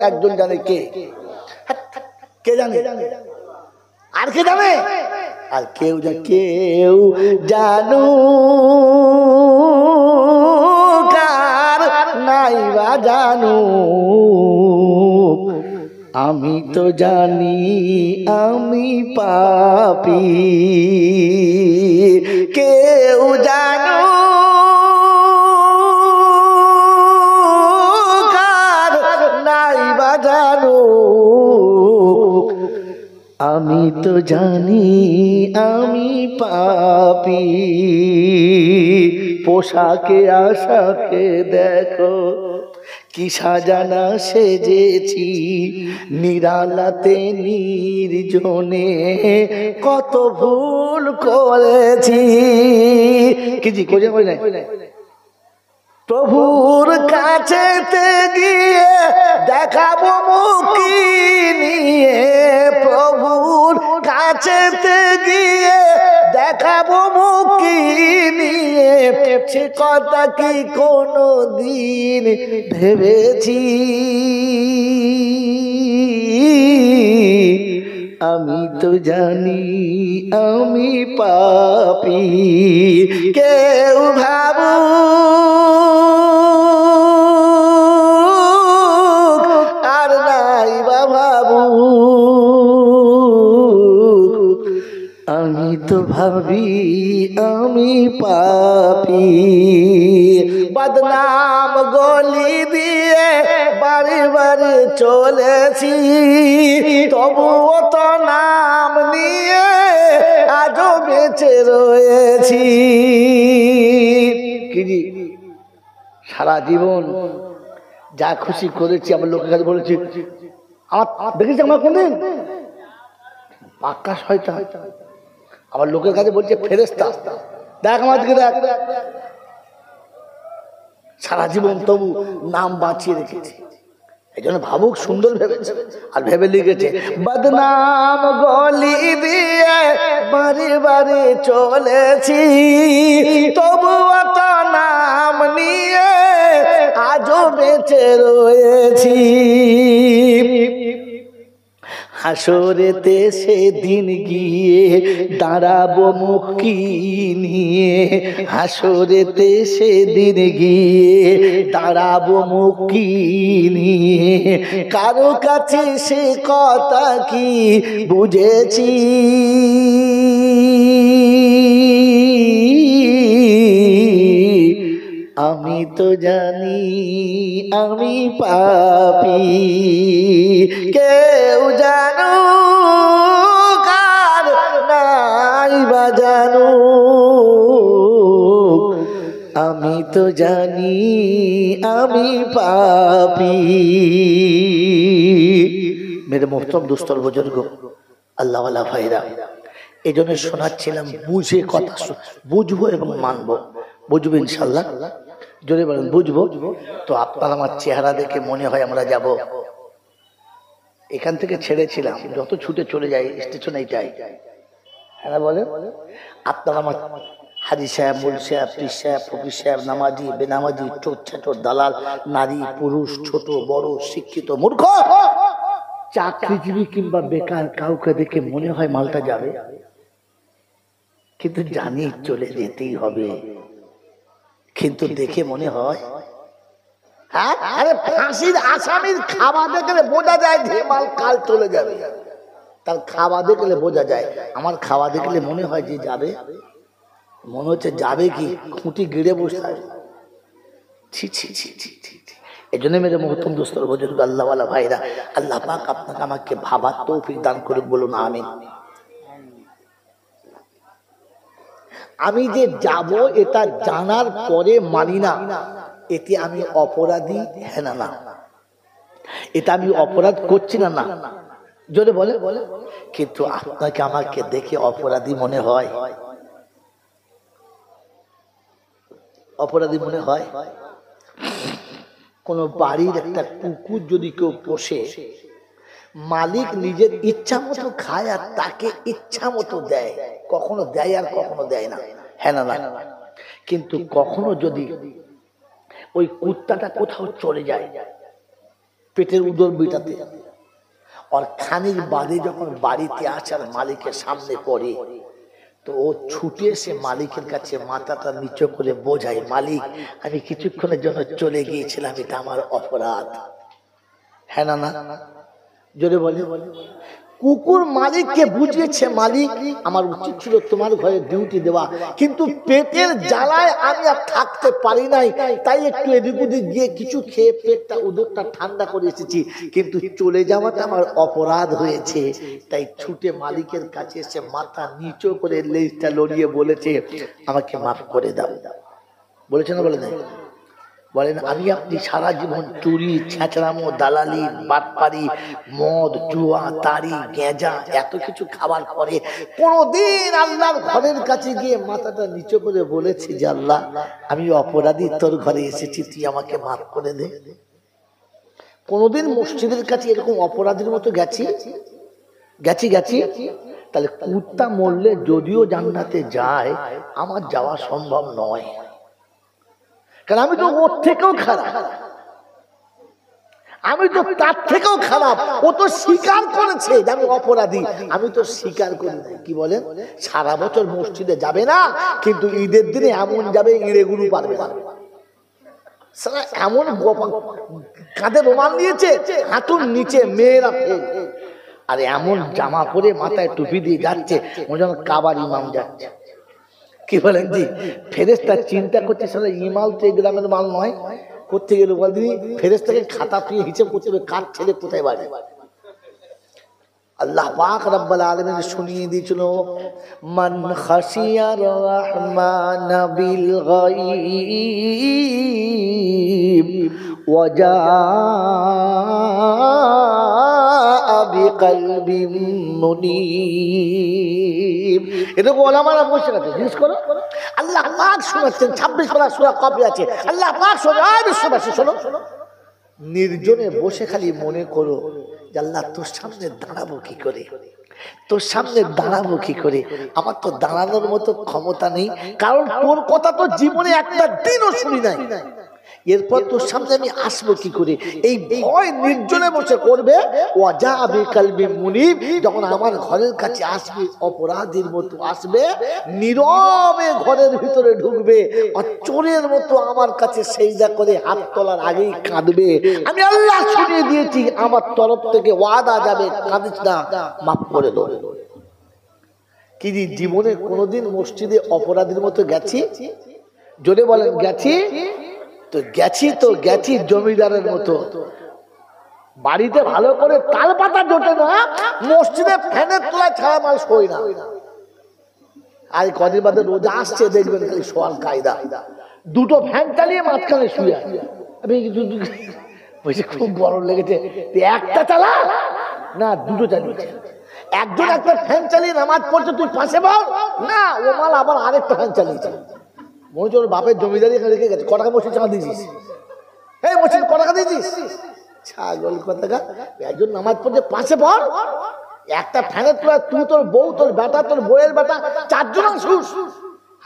একজন জানে, কে? কে জানে? আর কে জানে? আর কেউ জানু কার নাই বা জানু, আমি তো জানি আমি পাপী, কেউ জানু কার নাই বা জানু, আমি তো জানি আমি পাপী। পোশাকে আশাকে দেখো কি সাজানা সেজেছি, নিরালাতে নির্জনে কত ভুল করেছি। কি জি কোজে কই নাই? প্রভুর কাছেতে গিয়ে দেখাবো মুখি নিয়ে, প্রভুর কাছেতে গিয়ে দেখাবো মুখি নিয়ে, সে কথা কি কোনো দিন ভেবেছি? আমি তো জানি আমি পাপী, কেউ ভাবু আর নাই বা ভাবু, আমি তো ভাবি আমি পাপী। বদনাম গলি দিয়ে বাড়ি বাড়ি চলেছি, তবুও তো নাম নিয়ে আজও বেঁচে রয়েছি। কি সারা জীবন যা খুশি করেছি, আমার লোকের কাছে বলেছি, আমার দেখেছি আমার কোনদিন পাক্কা শয়তান, আমার লোকের কাছে বলছে ফেরেশতা, দেখ আমার দিকে দেখ। সারা জীবন তবু নাম বাঁচিয়ে রেখেছে। এই জন্য ভাবুক সুন্দর ভেবেছে আর ভেবে লিখেছে, বদনাম গলি দিয়ে বাড়ি বাড়ি চলেছি, তবুও তো নাম নিয়ে আজও বেঁচে রয়েছি। হাসরেতে সেদিন গিয়ে দাঁড়াবো মুখি নিয়ে, হাসরেতে সেদিন গিয়ে দাঁড়াবো মুখি নিয়ে, কারো কাছে সে কথা কি বুঝেছি? আমি তো জানি আমি পাপী, কেউ জানু কার নাই বা জানু, আমি তো জানি আমি পাপী। মেরে মোহতরম দুস্তর বুজুর্গ, আল্লাহ ওয়ালা ভাইরা, এই জন্য শোনাচ্ছিলাম বুঝে কথা, বুঝবো এবং মানবো। বুঝবো ইনশাল্লাহ, জোরে বলেন বুঝবো। তো আপনার আমার চেহারা দেখে মনে হয় আমরা যাব। এখান থেকে ছেড়েছিলাম, যত ছুটে চলে যায় স্টেশন এইটাই, হ্যাঁ বলে আপনার আমার হাজি সাহেব, মুল সাহেব, পীর সাহেব, ফকির সাহেব, নামাজি বেনামাজি, চোর ছাটোর দালাল, নারী পুরুষ, ছোট বড়, শিক্ষিত মূর্খ, চাকরিজীবী কিংবা বেকার, কাউকে দেখে মনে হয় মালটা যাবে, কিন্তু জানি চলে যেতেই হবে। কিন্তু দেখে মনে হয়, হ্যাঁ আরে ফাঁসির আসামির খাওয়া দেখলে বোঝা যায় যে মাল কাল চলে যাবে, তার খাওয়া দেখলে বোঝা যায়। আমার খাওয়া দেখলে মনে হয় যে যাবে, মনে হচ্ছে যাবে কি খুঁটি গিড়ে বসে থাকে। ছি ছি ছি ছি ছি। এই জন্য মেরে মোহতরম দোস্তর বুজুর্গ, আল্লাহ ওয়ালা ভাইরা, আল্লাহ পাক আপনাকে আমাকে ভাবার তৌফিক দান করুক, বলুন আমিন। আমি যে যাব এটা জানার পরে মানি না, এতে আমি অপরাধী, হ্যাঁ না? এটা আমি অপরাধ করছি না, না জোরে বলে। কিন্তু আপনাকে আমাকে দেখে অপরাধী মনে হয়, অপরাধী মনে হয়। কোন বাড়ির একটা কুকুর যদি কেউ পোষে, মালিক নিজের ইচ্ছা মতো খায় আর তাকে ইচ্ছা মতো দেয়, কখনো দেয় আর কখনো দেয় না, হ্যাঁ না? কিন্তু কখনো যদি ওই কুত্তাটা কোথাও চলে যায়, পেটের উদর বিটাতে। আর খানিক বাদে যখন বাড়িতে আসার মালিকের সামনে পড়ে, তো ও ছুটে এসে মালিকের কাছে মাথাটা নিচু করে বোঝায়, মালিক আমি কিছুক্ষণের জন্য চলে গিয়েছিলাম, এটা আমার অপরাধ। হ্যাঁ না না জোরে বলে। কুকুর মালিককে বুঝিয়েছে, মালিক আমার উচিত ছিল তোমার ঘরে ডিউটি দেওয়া, কিন্তু পেটের জ্বালায় আমি আর থাকতে পারি নাই, তাই একটু এদিক ওদিক গিয়ে কিছু খেয়ে পেটটা উদরটা ঠান্ডা করে এসেছি, কিন্তু চলে যাওয়াটা আমার অপরাধ হয়েছে। তাই ছুটে মালিকের কাছে এসে মাথা নিচু করে লেজটা লড়িয়ে বলেছে, আমাকে মাফ করে দাও। বলেছে না বলে নাই? বলেন আমি আপনি সারা জীবন চুরি, ছেঁচড়ামো, দালালি, বাটপারি, মদ, জুয়া, তারি, গেঁজা এত কিছু খাবার পরে কোনদিন আল্লাহর ঘরের কাছে গিয়ে মাথাটা নিচু করে বলেছি যে আল্লাহ আমি অপরাধী, তোর ঘরে এসেছি, তুই আমাকে মাফ করে দে? কোনদিন মসজিদের কাছে এরকম অপরাধীর মতো গেছি? গেছি গেছি। তাহলে কুত্তা মরলে যদিও জান্নাতে যায়, আমার যাওয়া সম্ভব নয়, কারণ আমি তো ওর থেকেও খারাপ, আমি তো তার থেকেও খারাপ। ও তো স্বীকার করেছে যে আমি অপরাধী, আমি তো স্বীকার করি না। কি বলেন? সারা বছর মসজিদে যাবে না, কিন্তু ঈদের দিনে এমন যাবে ইঁড়েগুলো পারবে না। এমন কাঁধে রুমাল নিয়েছে, হাঁটুর নিচে মেয়েরা ফেল, আর এমন জামা পরে মাথায় টুপি দিয়ে যাচ্ছে যেন কাবার ইমাম যাচ্ছে। কি বলেন জি? ফেরেশতা চিন্তা করছে সালা ইমাল তো এই গ্রামের মাল নয়, করতে গেল বলদিন ফেরেশতাকে খাতা পেয়ে হিসেব করতে হবে কার ছেলে কোথায় বাড়ি। আল্লাহ পাক রব্বুল আলামিন শুনিয়ে দিয়েছিল, মান খাশিয়ার রহমান বিল গায়ব ওয়া জাআ বিকলবিন মুনীব। এটা ওলামারা বসে আছে, জিজ্ঞেস করো। আল্লাহ পাক শোনাচ্ছেন, 26 পারা সূরা কফি আছে। আল্লাহ পাক শোনায়, বিশ্ববাসী শোনো, নির্জনে বসে খালি মনে করো যে আল্লাহ তোর সামনে দাঁড়াবো কি করে, তোর সামনে দাঁড়াবো কি করে? আমার তো দাঁড়ানোর মতো ক্ষমতা নেই, কারণ তোর কথা তো জীবনে একটা দিনও শুনি নাই। এরপর তোর সামনে আমি আসবো কি করে? এই ভয় নির্জনে বসে করবে। ওয়াজা বিকলবি মুনিব, যখন আমার ঘরের কাছে আসবে অপরাধীর মতো আসবে, নীরবে ঘরের ভিতরে ঢুকবে, আর চোরের মতো আমার কাছে সেজদা করে হাত তোলার আগেই কাঁদবে। আমি আল্লাহ শুনিয়ে দিয়েছি, আমার তরফ থেকে ওয়াদা যাবে, কাঁদিস না, মাফ করে দেব। কি জীবনে কোনোদিন মসজিদে অপরাধীর মতো গেছি? জোরে বলেন গেছি? তো গেছি, তো গেছি জমিদারের মতো। বাড়িতে ভালো করে তাল পাতা জোটে না, মসজিদে ফ্যানের তলায় ছাড়া মাল শোয় না। আর কদিন বাদে রোজা আসছে, দেখবেন খালি শোয়ার কায়দা, দুটো ফ্যান চালিয়ে মাঝখানে শুয়ে। খুব গরম লেগেছে, একটা চালা না দুটো চালিয়েছে। একজন একটা ফ্যান চালিয়ে নামাজ পড়ছে, তুই পাশে বল না, ও মাল আবার আরেকটা ফ্যান চালিয়েছে। মনে হচ্ছে ওর বাপের জমিদারি রেখে গেছে। ক টাকা মসজিদ চাঁদা দিয়েছিস? এই মসজিদ ক টাকা দিয়েছিস? ছাগল কথা। একজন নামাজ পড়ছে, পাশে পড়। একটা ফ্যানের তলায় তুই, তোর বউ, তোর বেটা, তোর বউয়ের বেটা, 4 জন শুস।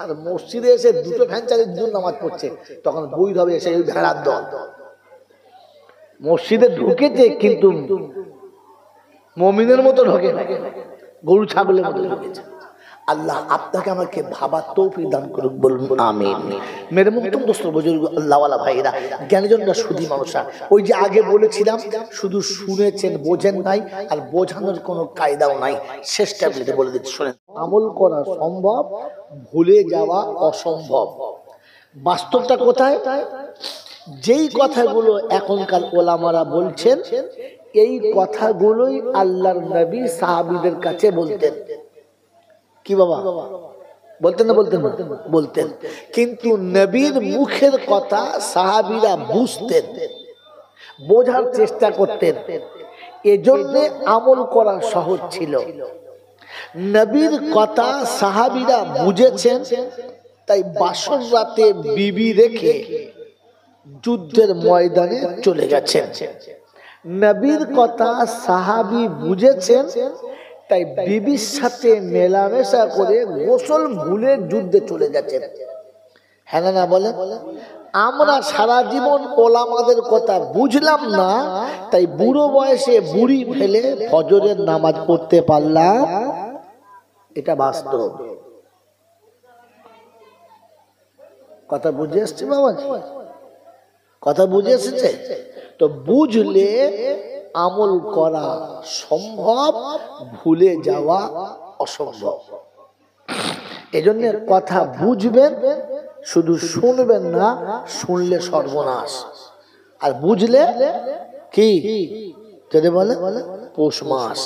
আর মসজিদে এসে দুটো ফ্যান চালিয়ে 2 জন নামাজ পড়ছে, তখন বই হবে এসে ওই ভেড়ার দল। মসজিদে ঢুকেছে কিন্তু মুমিনের মতো ঢোকে, গরু ছাগলের মতো ঢুকেছে। আল্লাহ আপনাকে আমাকে ভাবার তৌফিক দান করুক, বলুন আমিন। মেরে মুহতরম দোস্ত বুজুর্গ আল্লাহওয়ালা ভাইরা, জ্ঞানীজনরা, সুধী মানুষরা, ওই যে আগে বলেছিলাম শুধু শুনেছেন, বোঝেন নাই, আর বোঝানোর কোনো কায়দাও নাই। শেষ ট্যাবলেটে বলে দিচ্ছি, শোনেন। আমল করা সম্ভব, ভুলে যাওয়া অসম্ভব। বাস্তবটা কোথায়? যেই কথাগুলো এখনকার ওলামারা বলছেন, এই কথাগুলোই আল্লাহর নবী সাহাবীদের কাছে বলতেন। কি বাবা বলতেন না? বলতেন না? বলতেন, কিন্তু নবীর মুখের কথা সাহাবীরা বুঝতেন, বোঝার চেষ্টা করতেন, এজন্য আমল করা সহজ ছিল। নবীর কথা সাহাবীরা বুঝেছেন, তাই বাসর রাতে বিবি রেখে যুদ্ধের ময়দানে চলে গেছেন। নবীর কথা সাহাবী বুঝেছেন, তাই বিবির সাথে মেলামেশা করে গোসল ভুলে যুদ্ধে চলে যাচ্ছেন। হ্যাঁ না বলে? আমরা সারা জীবন ওলামাদের কথা বুঝলাম না, তাই বুড়ো বয়সে বুড়ি ফেলে ফজরের নামাজ পড়তে পারলাম। এটা বাস্তব কথা। বুঝে এসছে বাবা? কথা বুঝে এসেছে তো? বুঝলে আমল করা সম্ভব, ভুলে যাওয়া অসম্ভব। এজন্য কথা বুঝবেন, শুধু শুনবেন না, শুনলে সর্বনাশ। আর বুঝলে কি যদি বলে পৌষ মাস।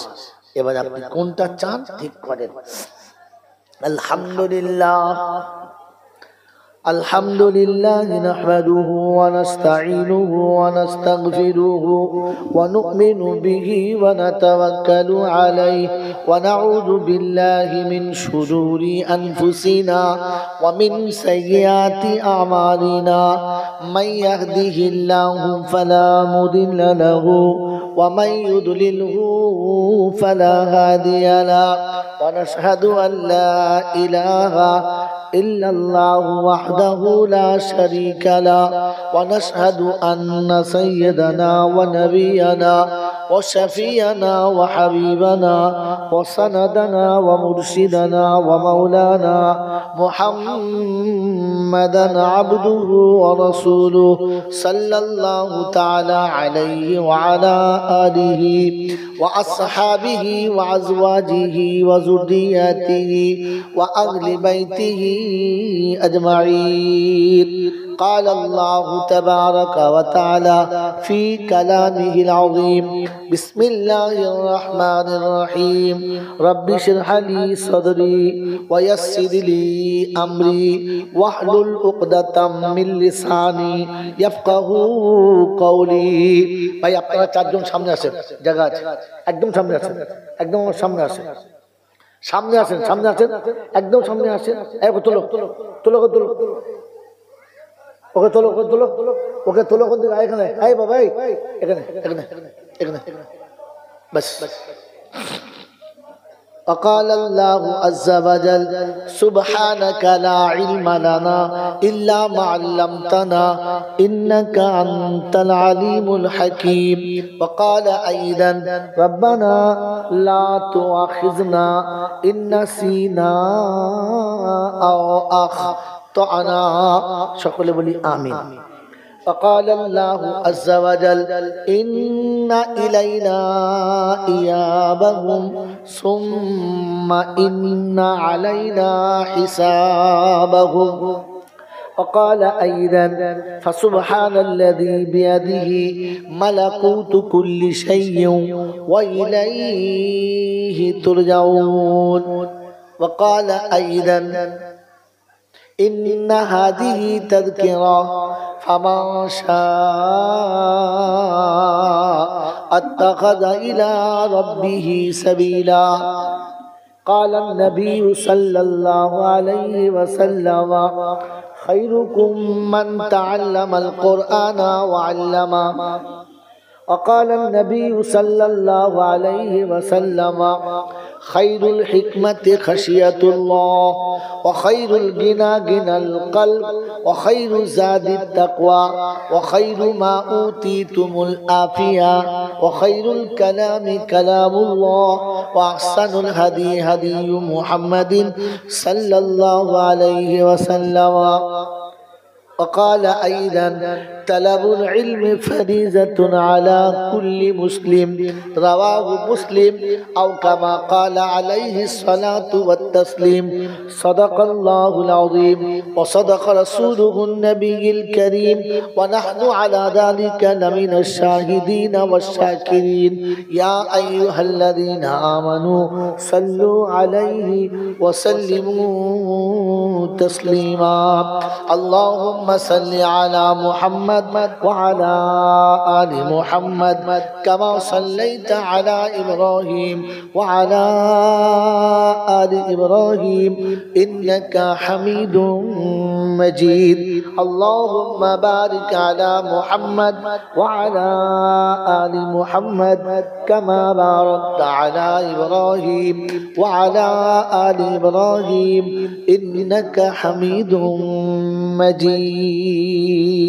এবার আপনি কোনটা চান ঠিক করেন। আলহামদুলিল্লাহ الحمد لله نحمده ونستعينه ونستغفره ونؤمن به ونتوكل عليه ونعوذ بالله من شرور أنفسنا ومن سيئات أعمالنا من يهده الله فلا مضل له ومن يضلله فلا هادي له ونشهد أن لا إله إلا الله وحده لا شريك له ونشهد أن سيدنا ونبينا وشفينا وحبيبنا وسندنا ومرشدنا ومولانا محمدا عبده ورسوله صلى الله تعالى عليه وعلى آله وأصحابه وأزواجه وذرياته وأهل بيته أجمعين. قال الله تبارك وتعالى في كلامه العظيم: بسم الله الرحمن الرحيم. رب اشرح لي صدري ويسر لي أمري واحلل عقدة من لساني يفقهوا قولي. ভাই আপনারা চারজন সামনে আসেন, জায়গা আছে, একদম সামনে আসেন, একদম সামনে আসেন, সামনে আসেন, সামনে আসেন, একদম সামনে আসেন। তোলো তোলো তোলো তোলো, ওকে তোলো, ওকে তোলো, ওকে তোলো। কোন দিকে? এখানে। এই বাবা, এখানে এখানে এখানে, বাস। وقال الله عز وجل: سبحانك لا علم لنا إلا ما علمتنا إنك أنت العليم الحكيم. وقال أيضا: ربنا لا تؤاخذنا إن نسينا أو أخطأنا. সকলে বলি আমিন। فقال الله عز وجل: إن إلينا إيابهم ثم إن علينا حسابهم. وقال أيضا: فسبحان الذي بيده ملكوت كل شيء وإليه ترجعون. وقال أيضا: إن هذه تذكرة فمن شاء اتخذ إلى ربه سبيلا. قال النبي صلى الله عليه وسلم: خيركم من تعلم القرآن وعلمه. وقال النبي صلى الله عليه وسلم: خير الحكمة خشية الله وخير الغنى غنى القلب وخير زاد التقوى وخير ما أوتيتم العافية وخير الكلام كلام الله وأحسن الهدي هدي محمد صلى الله عليه وسلم. وقال أيضا: طلب العلم فريضة على كل مسلم. رواه مسلم أو كما قال عليه الصلاة والتسليم. صدق الله العظيم وصدق رسوله النبي الكريم ونحن على ذلك لمن الشاهدين والشاكرين. يا أيها الذين آمنوا صلوا عليه وسلموا تسليما. اللهم صل على محمد وعلى آل محمد كما صليت على إبراهيم وعلى آل إبراهيم إنك حميد مجيد. اللهم بارك على محمد وعلى آل محمد كما باركت على إبراهيم وعلى آل إبراهيم إنك حميد مجيد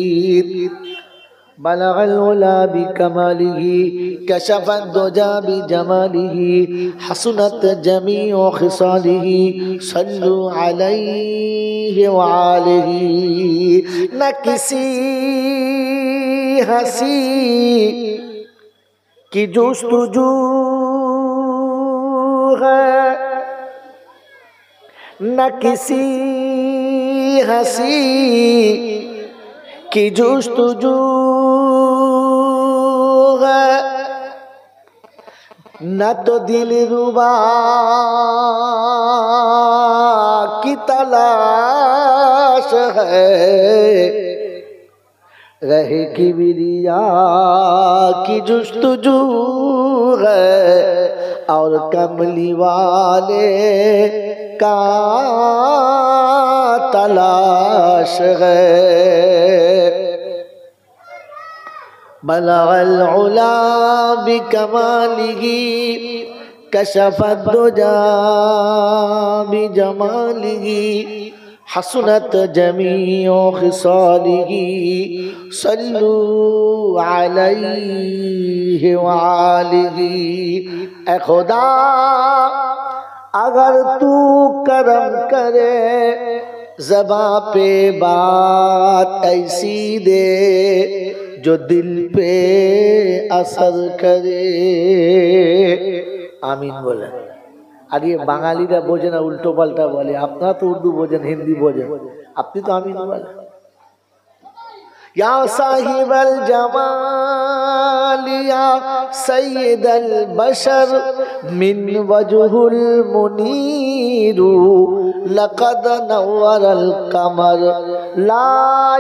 بلغ العلا بكماله كشف الدجى بجماله حسنت جميع خصاله صلوا عليه وآله نہ کسی ہنسی کی جستجو ہے نہ کسی ہنسی کی جستجو ہے نہ تو دل ربا کی تلاش ہے رہے کبریا کی جستجو ہے اور کملی والے کا تلاش ہے بلغ العلا بکمالہ کشف الدجى بجمالہ حسنت جميع خصاله صلوا علیہ وآلہ اے خدا اگر تو کرم کرے زباں پہ بات ایسی دے جو دل پہ اثر کرے آمین بولے আর ये বাঙালিরা বোঝে না উল্টো পাল্টা বলে আপনারা তো উর্দু বোঝেন হিন্দি বোঝেন আপনি তো আমিন বলেন या साहिब अल जमाल या सैयद अल बशर मिन वजहुल मुनीरु लक़द नव्वर अल कमर ला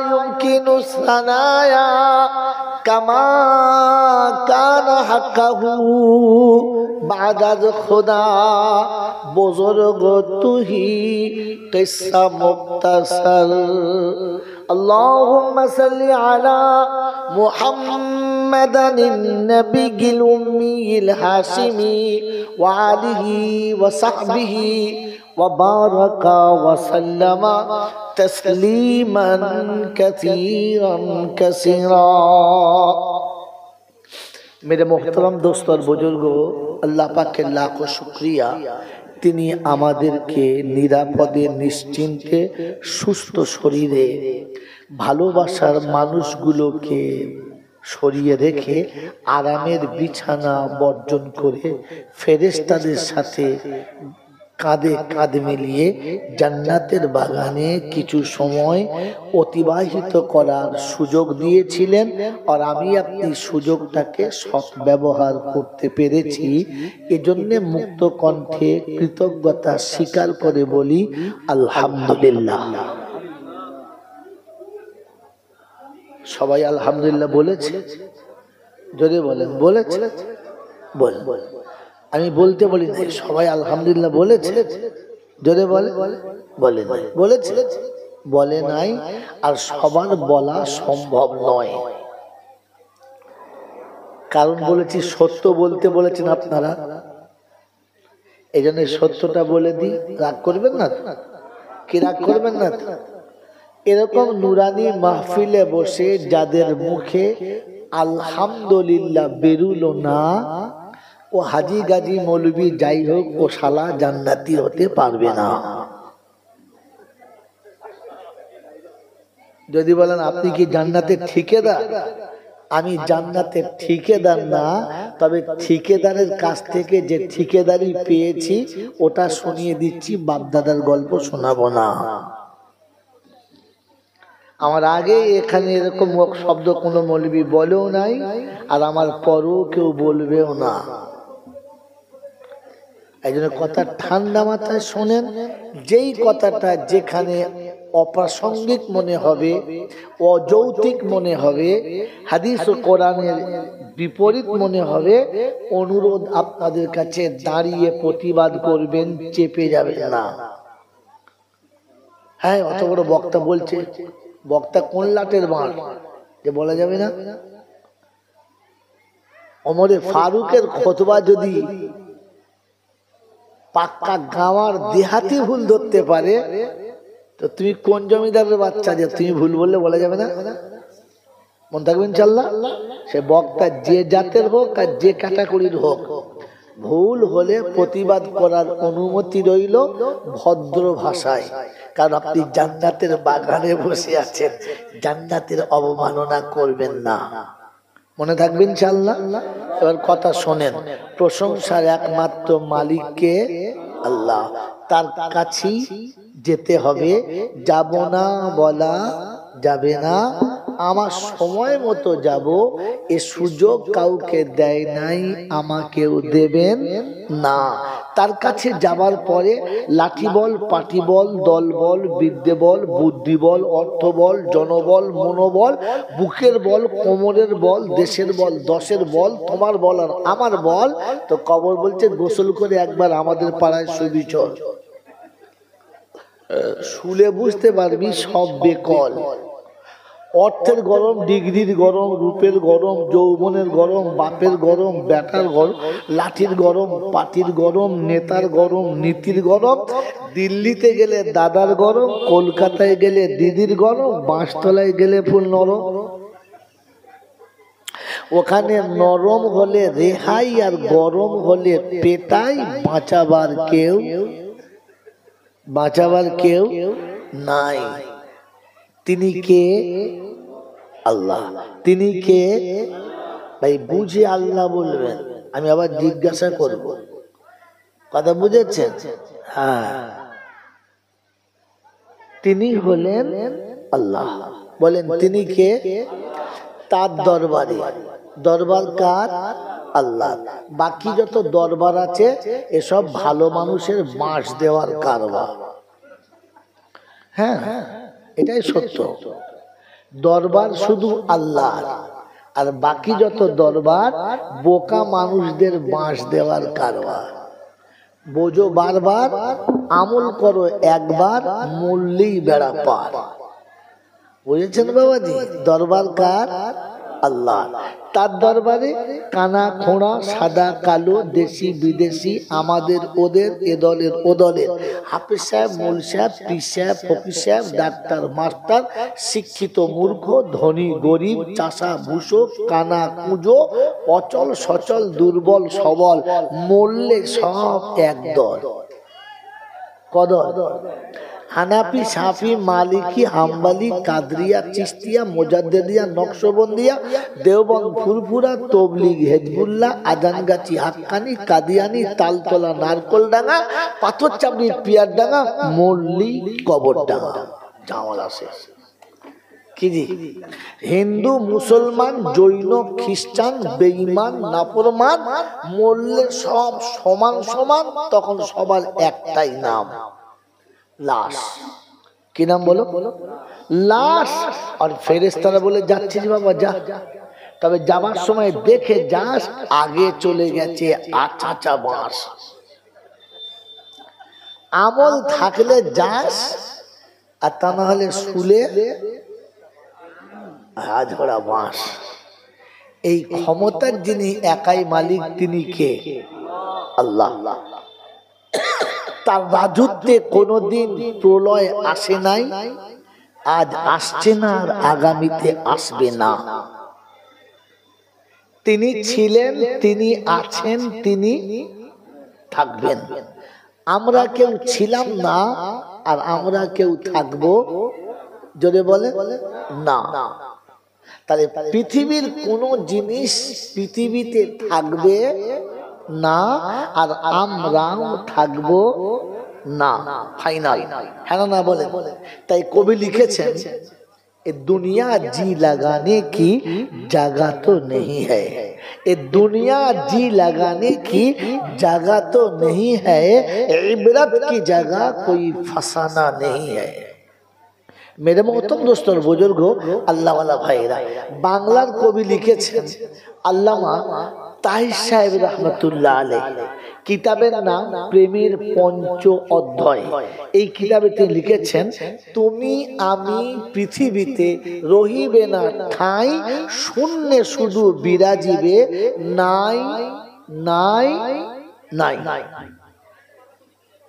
युमकिनु सनाया कमा कान हक़हु बाद खुदा बुजुर्ग तू ही किस्सा मुख्तसर اللهم صل على محمد النبي الأمي الهاشمي وآله وصحبه وبارك وسلم تسليما كثيرا كثيرا मेरे मोहतरम दोस्त और बुजुर्गो अल्लाह पाक के लाखों शुक्रिया তিনি আমাদেরকে নিরাপদে নিশ্চিন্তে সুস্থ শরীরে ভালোবাসার মানুষগুলোকে সরিয়ে রেখে আরামের বিছানা বর্জন করে ফেরেশতাদের সাথে কাঁধে কাঁধ মিলিয়ে জান্নাতের বাগানে কিছু সময় অতিবাহিত করার সুযোগ দিয়েছিলেন আর আমি আপনি সুযোগটাকে সৎ ব্যবহার করতে পেরেছি এজন্য মুক্ত কণ্ঠে কৃতজ্ঞতা স্বীকার করে বলি আলহামদুলিল্লাহ সবাই আলহামদুলিল্লাহ বলেছে জোরে বলেন বলেছে বলেন আমি বলতে বলি না সবাই আলহামদুলিল্লাহ বলেছে জোরে বলে বলে নাই বলেছে বলে নাই আর সবার বলা সম্ভব নয় কারণ বলেছি সত্য বলতে বলেছেন আপনারা এইজন্য সত্যটা বলে দিই রাগ করবেন না কি রাগ করবেন না এরকম নুরানি মাহফিলে বসে যাদের মুখে আলহামদুলিল্লাহ বেরুলো না ও হাজি গাজী মৌলবি যাই হোক ও শালা জান্নাতি হতে পারবে না যদি বলেন আপনি কি জান্নাতের ঠিকাদার আমি জান্নাতের ঠিকাদার না তবে ঠিকাদারের কাছ থেকে যে ঠিকাদারি পেয়েছি ওটা শুনিয়ে দিচ্ছি বাপদাদার গল্প শোনাবো না আমার আগে এখানে এরকম শব্দ কোনো মৌলবি বলেও নাই আর আমার পরও কেউ বলবেও না এই জন্য কথা ঠান্ডা মাথায় শোনেন যেই কথাটা যেখানে অপ্রাসঙ্গিক মনে হবে অযৌক্তিক মনে হবে হাদিস ও কোরআনের বিপরীত মনে হবে অনুরোধ আপনাদের কাছে দাঁড়িয়ে প্রতিবাদ করবেন চেপে যাবে না হ্যাঁ অত বড় বক্তা বলছে বক্তা কোন লাটের বাঁশ যে বলা যাবে না ওমরে ফারুকের খুতবা যদি পাক্কা গাওয়ার দেহাতি ভুল ধরতে পারে তো তুমি কোন জমিদারের বাচ্চা যে তুমি ভুল বললে বলা যাবে না? মন থাকবে ইনশাআল্লাহ। সে বক্তা যে জাতের হোক আর যে ক্যাটাগরির হোক, ভুল হলে প্রতিবাদ করার অনুমতি রইল ভদ্র ভাষায়। কারণ আপনি জান্নাতের বাগানে বসে আছেন, জান্নাতের অবমাননা করবেন না। মনে থাকবে ইনশাআল্লাহ। এবার কথা শোনেন, প্রশংসার একমাত্র মালিককে আল্লাহ, তার কাছেই যেতে হবে। যাব না বলা যাবে না, আমার সময় মতো যাব, এ সুযোগ কাউকে দেয় নাই, আমাকেও দেবেন না। তার কাছে যাবার পরে লাঠি বল, পাটি বল, দল বল, বিদ্যে বল, বুদ্ধি বল, অর্থ বল, জনবল, মনোবল, বুকের বল, কোমরের বল, দেশের বল, দশের বল, তোমার বল আর আমার বল। তো কবর বলছে গোসল করে একবার আমাদের পাড়ায় শুবি চল। শুলে বুঝতে পারবি সব বেকল। অর্থের গরম, ডিগ্রির গরম, রূপের গরম, যৌবনের গরম, বাপের গরম, বেটার গরম, লাঠির গরম, পাটির গরম, নেতার গরম, নীতির গরম, দিল্লিতে গেলে দাদার গরম, কলকাতায় গেলে দিদির গরম, বাঁশতলায় গেলে ফুল নরম। ওখানে নরম হলে রেহাই আর গরম হলে পেটাই, বাঁচাবার কেউ নাই। তিনি কে? আল্লাহ। তিনি কে? ভাই বুঝে আল্লাহ বলবেন, আমি আবার জিজ্ঞাসা করব, কথা বুঝেছেন? হ্যাঁ, তিনি হলেন আল্লাহ। বলেন তিনি কে? তার দরবারে। দরবার কার? আল্লাহ। বাকি যত দরবার আছে এসব ভালো মানুষের বাঁশ দেওয়ার কারবার। হ্যাঁ, এটাই সত্য। দরবার শুধু আল্লাহ, আর বাকি যত দরবার বোকা মানুষদের বাঁশ দেওয়ার কারবার। বোঝো বারবার, আমল করো একবার, মূল্যই বেড়া পার। বুঝেছেন বাবাজি? দরবার কার? আল্লাহ। তার দরবারে কানা খোঁড়া, সাদা কালো, দেশি বিদেশি, আমাদের ওদের, এ দলের ও দলের, হাফেজ সাহেব, মূল সাহেব, পীর সাহেব, ফকির সাহেব, ডাক্তার মাস্টার, শিক্ষিত মূর্খ, ধনী গরিব, চাষা ভূষক, কানা কুঁজো, অচল সচল, দুর্বল সবল, মরলে সব এক দল। কদল? হানাফি, সাফি, মালিকি, হাম্বালি, কাদরিয়া, চিস্তিয়া, মোজাদ্দেদিয়া, নকশবন্দিয়া, দেওবন্দ, ফুরফুরা, তবলিগ, হেজবুল্লাহ, আজানগাছি, হাক্কানি, কাদিয়ানি, তালতলা, নারকলডাঙ্গা, পাথর চাপড়ি, পিয়ারডাঙ্গা, মল্লি, কবরডাঙ্গা। জামাল আসে কি জি? হিন্দু, মুসলমান, জৈন, খ্রিস্টান, বেঈমান, নাফরমান, মরলে সব সমান সমান, তখন সবার একটাই নাম, লাশ। কি নাম বলো? লাশ। আর ফেরেশতারা বলে যাচ্ছিস বাবা যা, তবে যাবার সময় দেখে যাস আগে চলে গেছে আচাচা বাঁশ। আমল থাকলে যাস, আর তা না হলে শুলে হাজরা বাঁশ। এই ক্ষমতার যিনি একাই মালিক, তিনি কে? আল্লাহ। তার রাজত্বে কোনোদিন প্রলয় আসে নাই, আজ আসছে না, আর আগামীতে আসবে না। তিনি ছিলেন, তিনি আছেন, তিনি থাকবেন। আমরা কেউ ছিলাম না, আর আমরা কেউ থাকবো, যদি বলে না। তাহলে পৃথিবীর কোন জিনিস পৃথিবীতে থাকবে না, আর আমরাও থাকবো না। ফাইনাল, হ্যাঁ না বলেন? তাই কবি লিখেছেন, এ দুনিয়া জি লাগানে কি জাগা তো নেই হ্যায়, এ দুনিয়া জি লাগানে কি জাগা তো নেই হ্যায়, ইবরত কি জাগা কোই ফসানা নেই হ্যায়। মেরে মোহতরম দোস্তর, বুজুর্গ, আল্লাহওয়ালা ভাইরা, বাংলার কবি লিখেছেন আল্লামা তাহির সাহেব রহমতুল্লাহ আলাইহি। কিতাবের নাম প্রেমের পঞ্চ অধ্যায়। এই কিতাবে তিনি লিখেছেন, তুমি আমি পৃথিবীতে রহিবে না ঠাঁই, শূন্যে শুধু বিরাজিবে নাই নাই নাই।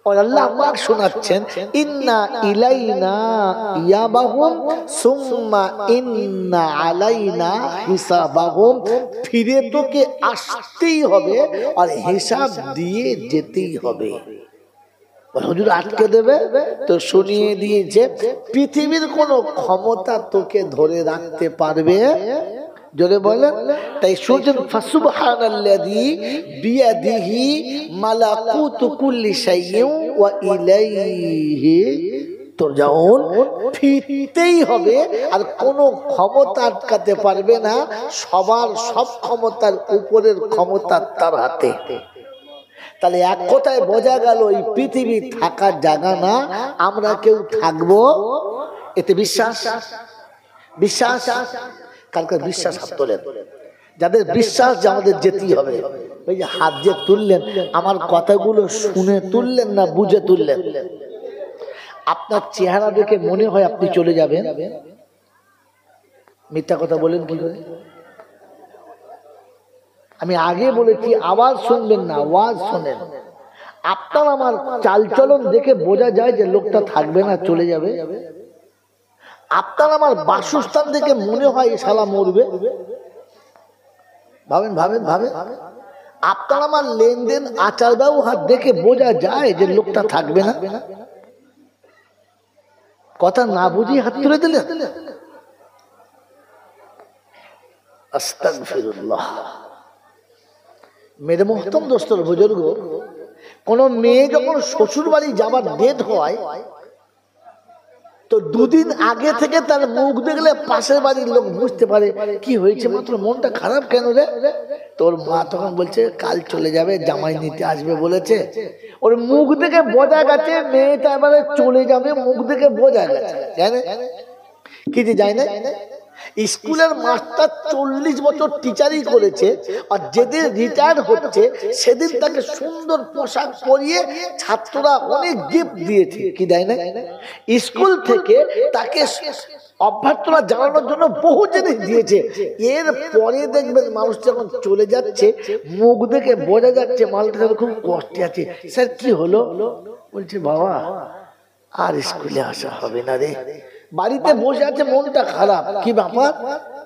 और अल्लाह पाक শোনাচ্ছেন ইন্না ইলাইনা ইয়াবাহুম সুম্মা ইন্না আলাইনা হিসাবাহুম, ফিরে তোকে আসতেই হবে আর হিসাব দিয়ে যেতেই হবে। হুজুর আটকে দেবে তো শুনিয়ে দিয়েছে পৃথিবীর কোনো ক্ষমতা তোকে ধরে রাখতে পারবে, জোরে বলেন। তাই শুনছেন ফাসুবহানাল্লাযী বিয়াদিহি মালাকুতু কুল্লি শাইইন ওয়া ইলাইহি তুরজাউন, ফিরতেই হবে আর কোনো ক্ষমতা আটকাতে পারবে না, সবার সব ক্ষমতার উপরের ক্ষমতা তার হাতে। তাহলে এক কথায় বোঝা গেল এই পৃথিবী থাকার জায়গা না, আমরা কেউ থাকবো এতে বিশ্বাস। বিশ্বাস কার কার বিশ্বাস? হাত তোলেন যাদের বিশ্বাস যে আমাদের যেতেই হবে। ওই যে হাত যে তুললেন, আমার কথাগুলো শুনে তুললেন না বুঝে তুললেন? আপনার চেহারা দেখে মনে হয় আপনি চলে যাবেন, মিথ্যা কথা বলেন কি করে? আমি আগে বলেছি আওয়াজ শুনবেন না, আওয়াজ শোনেন। আপনার আমার চালচলন দেখে বোঝা যায় যে লোকটা থাকবে না, চলে যাবে। আপনার আমার বাসস্থান দেখে মনে হয় শালা মরবে। ভাবেন ভাবেন ভাবেন। আপনার আমার লেনদেন আচার ব্যবহার দেখে বোঝা যায় যে লোকটা থাকবে না। কথা না বুঝি হাত তুলে দিলেন। আস্তাগফিরুল্লাহ। মেরে মোহতরম দোস্তর বুজুর্গ, কোন মেয়ে যখন শ্বশুর বাড়ি যাবার ডেট হয় তো দুদিন আগে থেকে তার মুখ দেখলে পাশের বাড়ির লোক বুঝতে পারে কি হয়েছে, মাত্র মনটা খারাপ কেন রে? তোর মা তখন বলছে কাল চলে যাবে, জামাই নিতে আসবে বলেছে। ওর মুখ দেখে বোঝা গেছে মেয়েটা এবারে চলে যাবে, মুখ দেখে বোঝা গেছে। জানে কি যে যায় না, স্কুলের মাস্টার 40 বছর টিচারই করেছে, আর যেদিন রিটায়ার হচ্ছে সেদিন তাকে সুন্দর পোশাক পরিয়ে ছাত্ররা অনেক গিফট দিয়েছে, কি দেয় না? স্কুল থেকে তাকে অভ্যর্থনা জানানোর জন্য বহু জিনিস দিয়েছে। এর পরে দেখবেন মানুষ যখন চলে যাচ্ছে মুখ দেখে বোঝা যাচ্ছে মালটা খুব কষ্টে আছে। স্যার কি হলো? বলছে বাবা আর স্কুলে আসা হবে না রে। বাড়িতে বসে আছে মনটা খারাপ। কি ব্যাপার?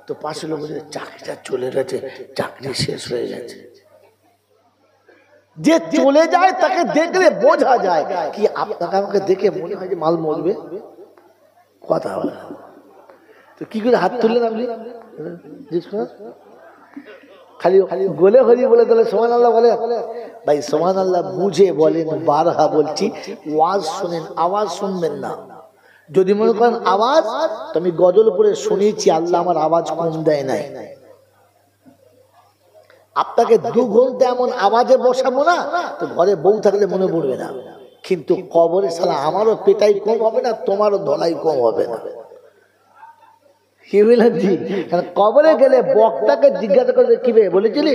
তো পাশে লোক বলছে চাকরিটা চলে গেছে, চাকরি শেষ হয়ে গেছে। যে চলে যায় তাকে দেখলে বোঝা যায়। কি আপনাকে আমাকে দেখে মনে হয় যে মাল মরবে? কথা বলে তো কি করে হাত তুললেন আপনি? খালি খালি গোলে হরি বলে তাহলে সুবহানাল্লাহ বলে ভাই, সুবহানাল্লাহ বুঝে বলেন। বারহা বলছি ওয়াজ শুনেন, আওয়াজ শুনবেন না। যদি মনে করেন আওয়াজ, তো আমি গজল পড়ে শুনিয়েছি, আল্লাহ আমার আওয়াজ কম দেয় নাই। আপনাকে 2 ঘন্টা এমন আওয়াজে বসাবো না তো ঘরে বউ থাকলে মনে পড়বে না, কিন্তু কবরে শালা আমারও পেটাই কম হবে না, তোমারও ধলাই কম হবে না। কি বললেন জি? কবরে গেলে বক্তাকে জিজ্ঞাসা করে কি বে বলেছিলি?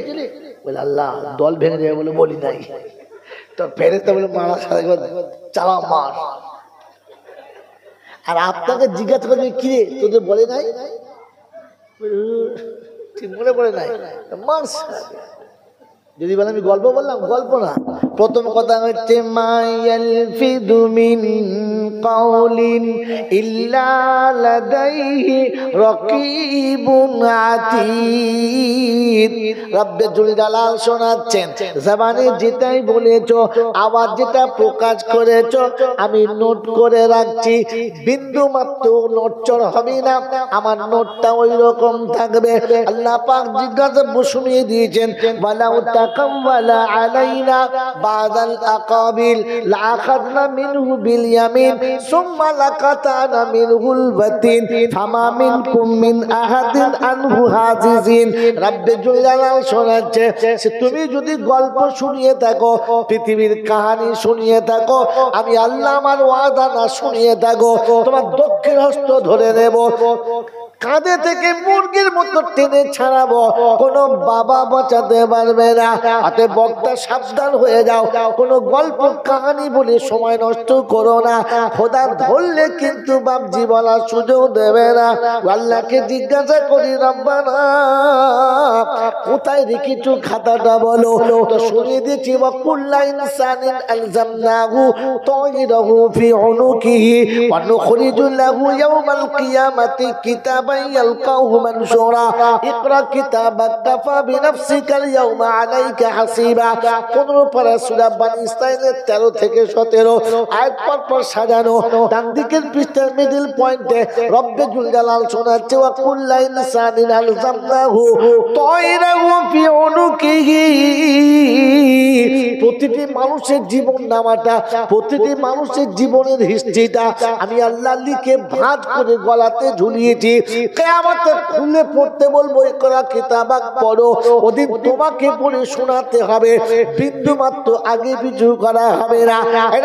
বলে আল্লাহ দল ভেঙে যাবে বলে বলি নাই। তো ফেরেশতা বলে মারা চালা মার। আর আপনাকে জিজ্ঞাসা করবে কি রে তোদের বলে নাই, ঠিক মনে পড়ে নাই, মাস। যদি বলে আমি গল্প বললাম, গল্প না। প্রথম কথা হচ্ছে মায়ালফিদু মিন কাউলিন ইল্লা লাদাইহি রাকিবুন আতীদ। রব্বুল জালাল শোনাচ্ছেন জবানে যেটাই বলেছো, আওয়াজ যেটা প্রকাশ করেছো আমি নোট করে রাখছি, বিন্দু মাত্র নড়চড় হবে না, আমার নোটটা ওই রকম থাকবে। আল্লাহ পাক জিজ্ঞাসা শুনিয়ে দিয়েছেন ওয়ালাউ তাকাওয়ালা আলাইনা বাদাল আকাবিল লাআখাযনা মিনহু বিল ইয়ামিন সুম্মা লাকাতানা মিনহুল বাতিন ফামা মিনকুম মিন আহাদিন আনহু হাজিজিন। রব্বুল জালাল শোনাচ্ছে তুমি যদি গল্প শুনিয়ে থাকো, পৃথিবীর কাহিনী শুনিয়ে থাকো, আমি আল্লাহ আমার ওয়াদা না শুনিয়ে থাকো, তোমার দক্ষিণ হস্ত ধরে নেব। কাঁধে থেকে মুরগির মতো টেনে ছাড়াবো, কোনো বাবা বাঁচাতে পারবে না। হাতে বক্তা সাবধান হয়ে যাও, কোনো গল্প কাহানি বলে সময় নষ্ট করো না। খোদা ধরলে কিন্তু বাপজি বলার সুযোগ দেবে না। আল্লাহকে জিজ্ঞাসা করি, রব্বানা কোথায় রেখেছো খাতাটা বলো। তো শুনিয়ে দিচ্ছি, ওয়া কুল্লা ইনসানিন আলজামনাহু তায়রাহু ফি উনুকিহি ওয়া নুখরিজু লাহু ইয়াওমাল কিয়ামাতি কিতাবান ইয়ালকাহু মানশুরা ইকরা কিতাবাক কাফা বিনাফসিকাল ইয়াওমা আলাইকা হাসিবা। 15 পারা সূরা বনী ইসরাঈলের 13 থেকে 17 আয়াত পর পর সাজানো। ডান দিকের পৃষ্ঠার মিডল পয়েন্টে রব্বে জুল জালাল শোনাচ্ছে, ওয়া কুল্লা ইনসানিন আলজামনাহু তায়রাহু ফি উনুকিহি। প্রতিটি মানুষের জীবন নামাটা, প্রতিটি মানুষের জীবনের হিস্ট্রিটা আমি আল্লাহ লিখে ভাঁজ করে গলাতে ঝুলিয়েছি। কিয়ামতে খুলে পড়তে বলবো, ইকরা কিতাবাক পড়ো। ওদিন তোমাকে পড়ে শোনাতে হবে, বিন্দু মাত্র আগে পিছু করা হবে না।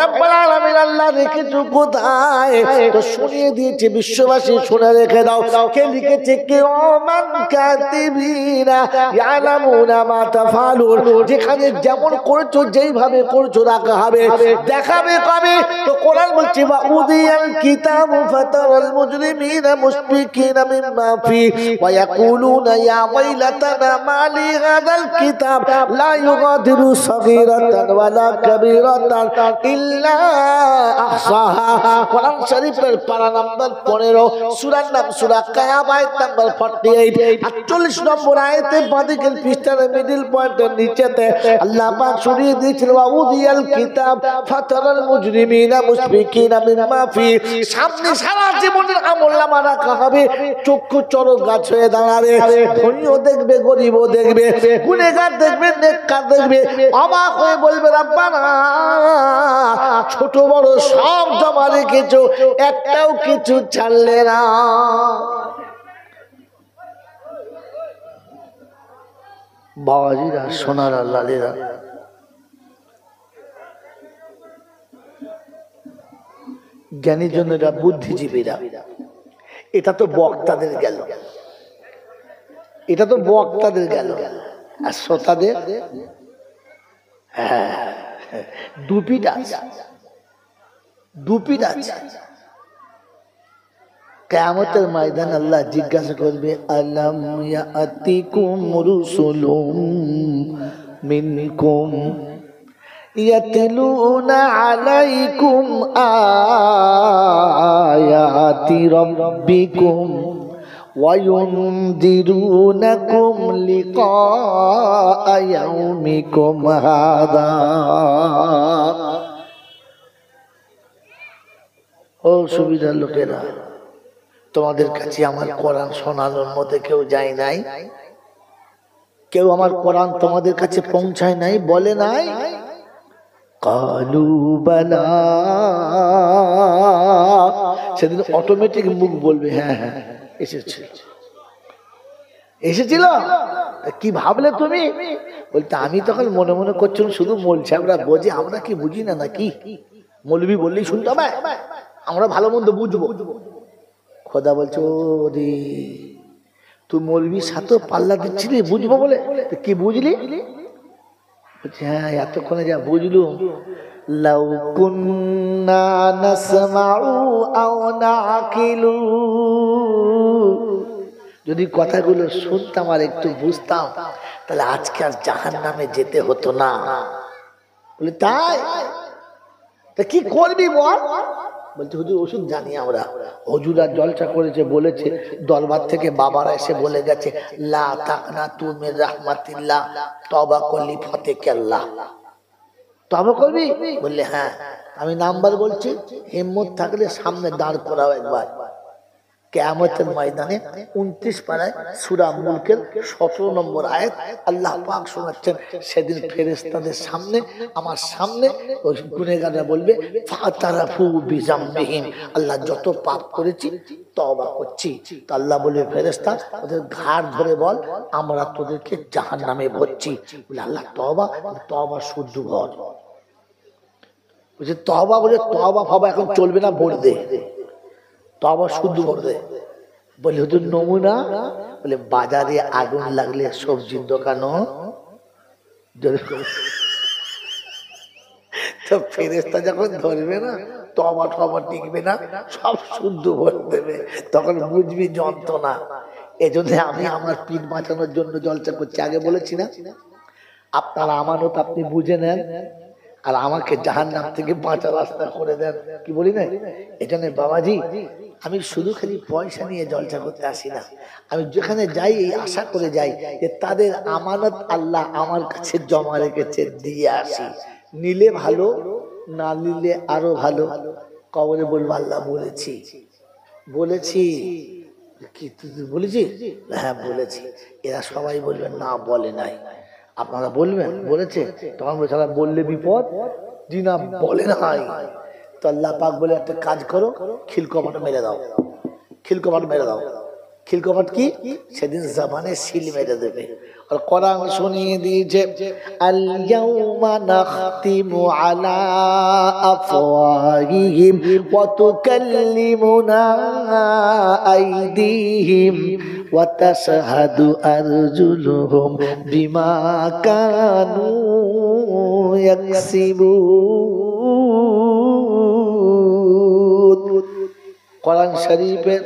রব্বুল আলামিন আল্লাহ রেখেছো কোথায়? তো শুনিয়ে দিয়েছে, বিশ্ববাসী শুনে রেখে দাও। কে লিখেছে? কিরামান কাতিবিনা ইয়ালামুনা মা তাফআলুন। যেখানে যেমন করছো, যেইভাবে করছো রাখা হবে, দেখাবে কবে? তো কোরআন বলছে, বা উদিয়াল কিতাবু ফাতারাল মুজরিমিনা মুশফিকিনা মিম্মা ফি ওয়া ইয়াকুলুনা ইয়া ওয়াইলাতানা মা লি হাযাল কিতাব লা ইউগাদিরু সাগীরাতান ওয়ালা কাবীরাতান ইল্লা আহসাহা। কোরআন শরীফের পারা নাম্বার 15, সূরার নাম সূরা কিয়ামত, আয়াত নাম্বার 48। 48 নম্বর আয়াতে বাদিকের পৃষ্ঠার মিডল পয়েন্টের নিচেতে আল্লাহ পাক শুনিয়ে দিয়েছিল, ওয়া উদিয়াল কিতাব ফাতারাল মুজরিমিনা মুশফিকিনা মিম্মা ফি। সামনে সারা জীবনের আমলনামা রাখা হবে, চক্ষু চরক গাছ হয়ে দাঁড়াবে। ধনীও দেখবে, গরিবও দেখবে, গুনেহগার দেখবে, নেককার দেখবে। অবাক হয়ে বলবে, রব্বানা ছোট বড় সব জমা রেখেছো, একটাও কিছু ছাড়লে না। বাবাজিরা, সোনারা, লালেরা, জ্ঞানীজনেরা, বুদ্ধিজীবীরা, এটা তো বক্তাদের গেল, এটা তো বক্তাদের গেল। আর শ্রোতাদের দুপিট আছে, দুপিট আছে। কিয়ামতের ময়দান আল্লাহ জিজ্ঞাসা করবে, আলাম ইয়াতিকুম রুসুলুম মিনকুম ইয়াতলুনা আলাইকুম আয়াতি রাব্বিকুম ওয়া ইউনদিরুনাকুম লিকা ইয়াউমিকুম হাদা। ও সুবিধার লোকেরা, তোমাদের কাছে আমার কোরআন শোনানোর মধ্যে কেউ যায় নাই? কেউ আমার কোরআন তোমাদের কাছে পৌঁছায় নাই, বলে নাই? কালু বালা। সেদিন অটোমেটিক মুখ বলবে, হ্যাঁ হ্যাঁ এসেছিল, এসেছিল। কি ভাবলে তুমি? বলতে আমি তখন মনে মনে করছিলাম শুধু মোল সাহেবরা বোঝে, আমরা কি বুঝি না নাকি? মৌলবি বললেই শুনতে হবে, আমরা ভালো মন্দ বুঝবো। খোদা বলছো, রে তুই মৌলবির সাথে পাল্লা দিচ্ছিলি বুঝবো বলে, কি বুঝলি? হ্যাঁ এতক্ষণে যা বুঝলুম, লাউ কুন্না নাসমাউ আও নাকিলু, যদি কথাগুলো শুনতাম আর একটু বুঝতাম, তাহলে আজকে আর জাহান্নামে যেতে হতো না। বলে তাই? তা কি করবি বল? বলছে, হুজুর ওষুধ জানি আমরা। হুজুরা জলসা করেছে, বলেছে দরবার থেকে বাবারা এসে বলে গেছে, লা তাকনাতু মির রাহমাতিল্লাহ, তওবা করলি ফতেকাল্লাহ। তওবা করবি? বললে হ্যাঁ। আমি নাম্বার বলছি, হিম্মত থাকলে সামনে দাঁড় করাও একবার। কিয়ামতের ময়দানে 29 পারায় সূরা মুলকের 17 নম্বর আয়াত আল্লাহ পাক শোনাচ্ছেন। সেদিন ফেরেশতাদের সামনে, আমার সামনে ওই গুনাহগাররা বলবে, ফাতারাফু বিজামবিহিম, আল্লাহ যত পাপ করেছি তওবা করছি। তো আল্লাহ বলবে, ফেরেশতা ওদের ঘাড় ধরে বল, আমরা তোদেরকে জাহান্নামে ভরছি। বলে আল্লাহ তওবা, তওবা শুদ্ধ ভর। বলছে তওবা, বলে তওবা ফাবা এখন চলবে না, ভর দে, তওবা শুদ্ধ ভর দে। বলে হুজুর নমুনা, বলে বাজারে আগুন লাগলে সবজির দোকানও তো ফেরেশতা যখন ধরবে না, তবা টবা টিকবে না, সব শুদ্ধ ভরে দেবে, তখন বুঝবি যন্ত্রণা। এজন্য আমি আমার পিঠ বাঁচানোর জন্য জলসা করছি। আগে বলেছি না, আপনার আমানত আপনি বুঝে নেন, আর আমাকে জাহান্নাম থেকে বাঁচার রাস্তা করে দেন, কি বলি না? এজন্য বাবাজি, আমি শুধু খালি পয়সা নিয়ে জলসা করতে আসি না, আমি যেখানে যাই এই আশা করে যাই যে তাদের আমানত আল্লাহ আমার কাছে জমা রেখেছে, দিয়ে আসি। নিলে ভালো, না নিলে আরো ভালো। কবরে বলবো আল্লাহ বলেছি, বলেছি কি তুই বলেছি? হ্যাঁ বলেছি। এরা সবাই বলবেন না বলে নাই। আপনারা বলবেন বলেছে, তখন তারা বললে বিপদ, জি না বলে নাই। তো আল্লাহ পাক বলে একটা কাজ করো, খিলকপাট মেরে দাও, খিলকপাট মেরে দাও। খিলকপাট কি? সেদিন জবানে সিল মেরে দেবে। আর কোরআন শুনিয়ে দিয়েছে, আল ইয়াউমা নাখতিমু আলা আফওয়াহিহিম ওয়া তুকাল্লিমুনা আইদিহিম ওয়া তাশহাদু আরজুলুহুম বিমা কানু ইয়াকসিবুন। কোরআন শরীফের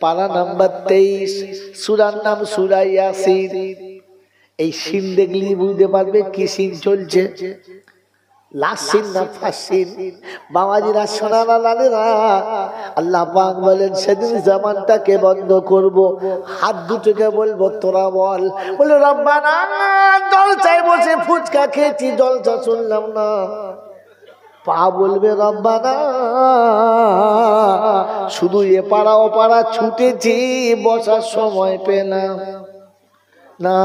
পারা নাম্বার 23, সূরার নাম সূরা ইয়াসিন। এই সিন দেখলেই বুঝতে পারবে কি সিন চলছে। লাস্ট সিন না ফার্স্ট সিন? বাবাজিরা সোনারা লালেরা, আল্লাহ পাক বলেন সেদিন জবানটাকে বন্ধ করব, হাত দুটোকে বলবো তোরা বল। বলে রব্বানা, জলসায় বসে ফুচকা খেয়েছি, জলসা শুনলাম না। পা বলবে রব্বানা, শুধু এপাড়া ওপাড়া ছুটেছি, বসার সময় পেলাম না।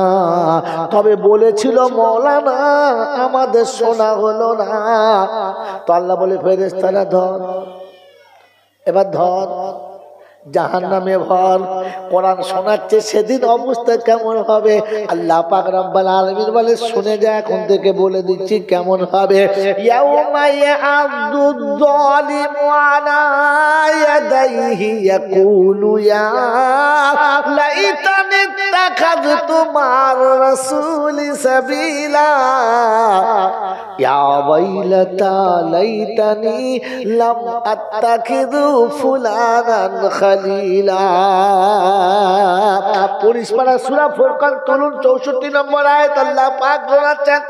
তবে বলেছিল মওলানা, আমাদের শোনা হলো না। তো আল্লাহ বলে ফেরেশতারা ধর, এবার ধর, জাহান্নামে ভর। কোরআন শোনাচ্ছে, সেদিন অবস্থা কেমন হবে? আল্লাহ পাক রব্বুল আলামিন বলে শুনে যা, এখন থেকে বলে দিচ্ছি কেমন হবে। ইয়াউমা ইয়া'আদুদ যালিমু আলা ইয়াদাইহি ইয়াকুলু ইয়া লাইতানি ইত্তাখাযতু মা'আর রাসূলি সাবিলা ইয়া ওয়াইলাতা লাইতানি লাম আত্তাখিযু ফুলানান খালিলা। পরিষ্কার সূরা ফুরকান তুলুন 64 নম্বর আয়াত। আল্লাহ পাক জানাচ্ছেন,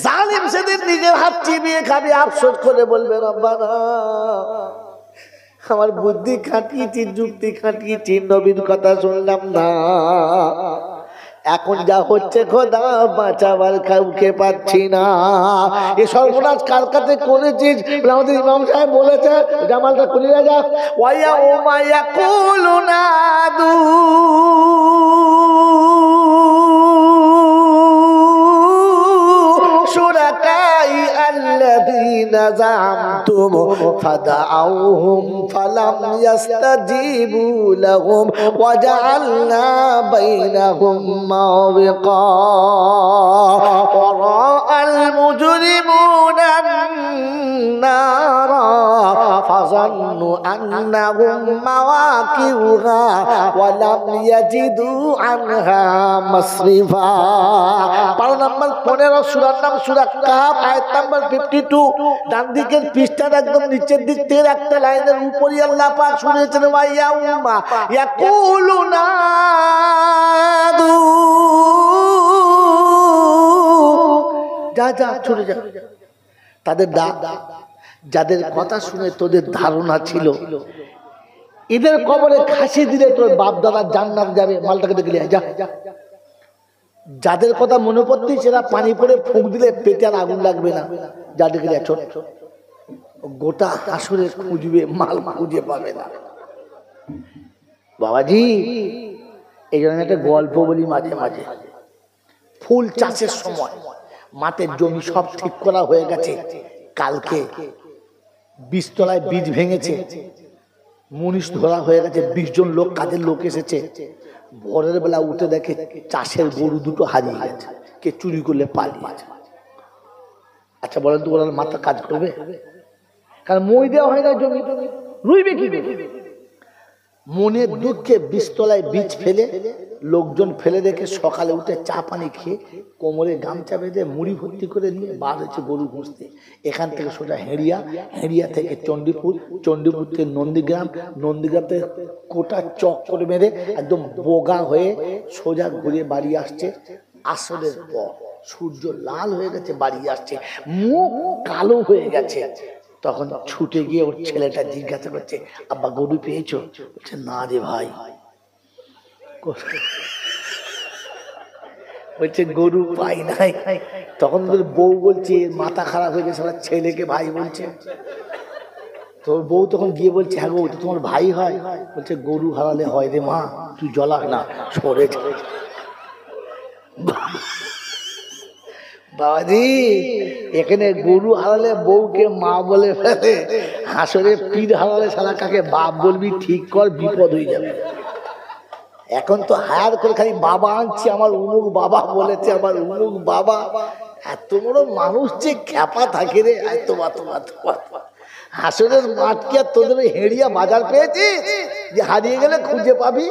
জালিম সেদিন নিজের হাত চিবিয়ে খাবে, আফসোস করে বলবে রব্বানা, আমার বুদ্ধি খাটিয়েছি, যুক্তি খাটিয়েছি, নবীর কথা শুনলাম না। এখন যা হচ্ছে খোদা, বাঁচাবার কাউকে পাচ্ছি না। এ সর্বনাশ কার কাছে করেছিস? আমাদের ইমাম সাহেব বলেছে, জামালটা খুলে যা। ওয়া উমা ইয়াকুলুনা দু শুরাকাই আল্লাযীনা যা'আমতুম ফাদআউহুম ফালাম ইস্তাজিবু লাহুম ওয়া জাআলনা বাইনাহুম মাওবিকা ওয়া রাআল মুজরিমুনা আন-নারা ফাযান্নু আন্নাহুম মাওয়াকিউহা ওয়া লাম ইয়াজিদু আনহা মাসরিফা। পারা নাম্বার 15, সূরার নাম সূরা কাহফ, আয়াত নাম্বার 52। ডান দিকের পৃষ্ঠার একদম নিচের দিক থেকে একটা লাইনের উপরই আল্লাহ পাক শুনিয়েছেন, ওয়া ইয়াউমা ইয়াকুলুনা দু। যা যা চলে যা। তাদের যাদের কথা শুনে তোদের ধারণা ছিল এদের কবরে খাসি দিলে তোর বাপ দাদা জান্নাত যাবে, মালটাকে দেখে যা। যাদের কথা মনে পড়তে সেটা পানি পড়ে ফুঁক দিলে পেটে আর আগুন লাগবে না, যা দেখে যা। ছোট গোটা হাসরে খুঁজবে, মাল খুঁজে পাবে না। বাবাজি, এই জন্য একটা গল্প বলি মাঝে মাঝে। ফুল চাষের সময় মাঠের জমি সব ঠিক করা হয়ে গেছে। কালকে বীজতলায় বীজ ভেঙেছে, মুনিশ ধরা হয়ে গেছে, 20 জন লোক, কাজের লোক এসেছে। ভোরের বেলা উঠে দেখে চাষের গরু দুটো হারিয়ে গেছে, কে চুরি করলে পালিয়েছে। আচ্ছা বলেন তো, ওরা মাথা কাজ করবে? কারণ মই দেওয়া হয় না, জমি রুইবে কি? মনের দুঃখে বীজতলায় বীজ ফেলে লোকজন ফেলে রেখে সকালে উঠে চা পানি খেয়ে কোমরে গামছা বেঁধে মুড়ি ভর্তি করে নিয়ে বার হয়েছে গরু ঘুষতে। এখান থেকে সোজা হেঁড়িয়া, হেঁড়িয়া থেকে চণ্ডীপুর, চণ্ডীপুর থেকে নন্দীগ্রাম, নন্দীগ্রাম থেকে কোটা চক করে মেরে একদম বোগা হয়ে সোজা ঘুরে বাড়ি আসছে। আসরের পর সূর্য লাল হয়ে গেছে, বাড়ি আসছে, মুখ কালো হয়ে গেছে। তখন ছুটে গিয়ে ওর ছেলেটা জিজ্ঞাসা করছে, আব্বা গরু পেয়েছো? বলছে না রে ভাই। বলছে গরু পাই নাই। তখন বউ বলছে মাথা খারাপ হয়ে গেছে, আমার ছেলেকে ভাই বলছে। তোর বউ তখন গিয়ে বলছে হ্যাঁ গো, তো তোমার ভাই হয়? বলছে গরু হারালে হয় রে মা, তুই জ্বলা না, সরে যা। বাবাজি, এখানে গরু হারালে বউকে মা বলে ফেলে, হাসরে পীর হারালে সালা কাকে বাপ বলবি, ঠিক কর, বিপদ হয়ে যাবে। এখন তো হায়ার করে খালি বাবা আনছি, আমার উমুক বাবা বলেছে, আমার উমুক বাবা। এত বড় মানুষ যে খ্যাপা থাকে রে, এত হাসনের মাঠকে তোদের হেঁড়িয়া বাজার পেয়েছিস যে হারিয়ে গেলে খুঁজে পাবি?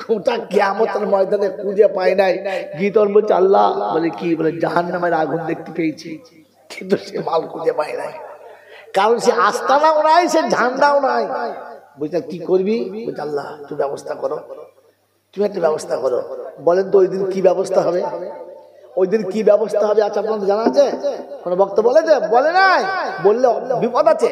গোটা কিয়ামতের ময়দানে খুঁজে পাই নাই। গীতর বলছে আল্লাহ বলে কি বলে, জাহান্নামের আগুন দেখতে পেয়েছি, কিন্তু সে মাল খুঁজে পায় নাই। কারণ সে আস্তানাও নাই, সে ঝান্ডাও নাই। বুঝতে কি করবি? বলছে আল্লাহ তুমি ব্যবস্থা করো, তুমি একটা ব্যবস্থা করো। বলেন তো ওই দিন কি ব্যবস্থা হবে? ওই দিন কি ব্যবস্থা হবে? আচ্ছা আপনাদের জানা আছে? কোন বক্তব্য বলেছে? বলে নাই, বললে বিপদ আছে,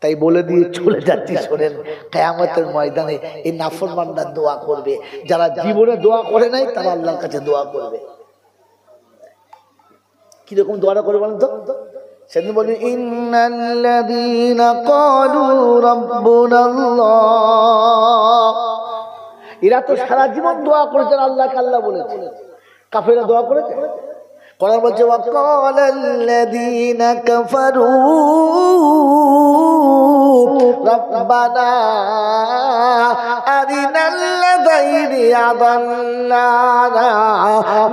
তাই বলে দিয়ে চলে যাচ্ছি। শোনেন, কিয়ামতের ময়দানে এই নাফরমানরা দোয়া করবে, যারা জীবনে দোয়া করে নাই তারা আল্লাহর কাছে দোয়া করবে। কিরকম দোয়াটা করে বলেন তো? সেদিন বলবি ইন্নাল্লাযীনা ক্বালু রাব্বুনাল্লাহ, এরা তো সারা জীবন দোয়া করেছেন আল্লাহকে আল্লাহ বলেছে। কাফেররা দোয়া করেছে? কোরআন বলছে ওয়াকালাল্লাযীনা কাফারু রাব্বানা আরিনাল্লাযীনা আদাল্লানা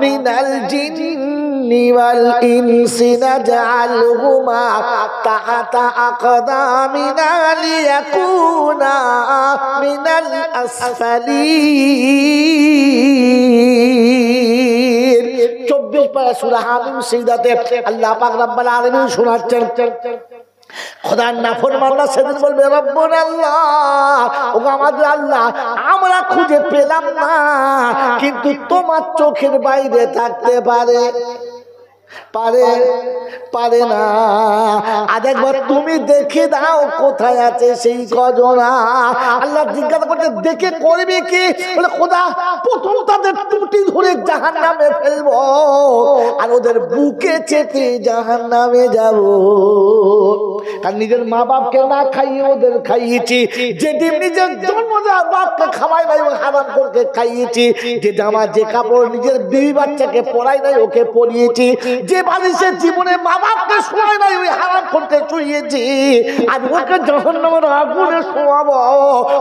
মিনাল জিন্নি ওয়াল ইনসি নাজআলহুমা তাহতা আকদামিনা লিয়াকুনা মিনাল আসফালিন। 24 পারা সূরা হামিম সিজদাতে আল্লাহ পাক রব্বুল আলামিন শোনাচ্ছেন, খোদার নাফরমানরা সেদিন বলবে রব্বুনা আল্লাহ, ও আমাদের আল্লাহ, আমরা খুঁজে পেলাম না, কিন্তু তোমার চোখের বাইরে থাকতে পারে পারে না। আজ একবার তুমি দেখে দাও কোথায় আছে সেই কজনা। আল্লাহ জিজ্ঞাসা করতে দেখে করবে কি? বলে খোদা প্রথম তাদের টুটি ধরে জাহান্নামে ফেলবো, আর ওদের বুকে চেপে জাহান্নামে যাব। কারণ নিজের মা বাপকে না খাইয়ে ওদের খাইয়েছি, যেদিন নিজের জন্মদাতা বাপকে খাওয়াই নাই ও হারাম করে খাইয়েছি, যে জামা যে কাপড় নিজের বিবি বাচ্চাকে পরাই নাই ওকে পরিয়েছি, যে বালিশে জীবনে মা বাপকে শোয়াই নাই ওই হারাম করতে শুয়েছি, আজ ওকে জাহান্নামের আগুনে শোয়াবো,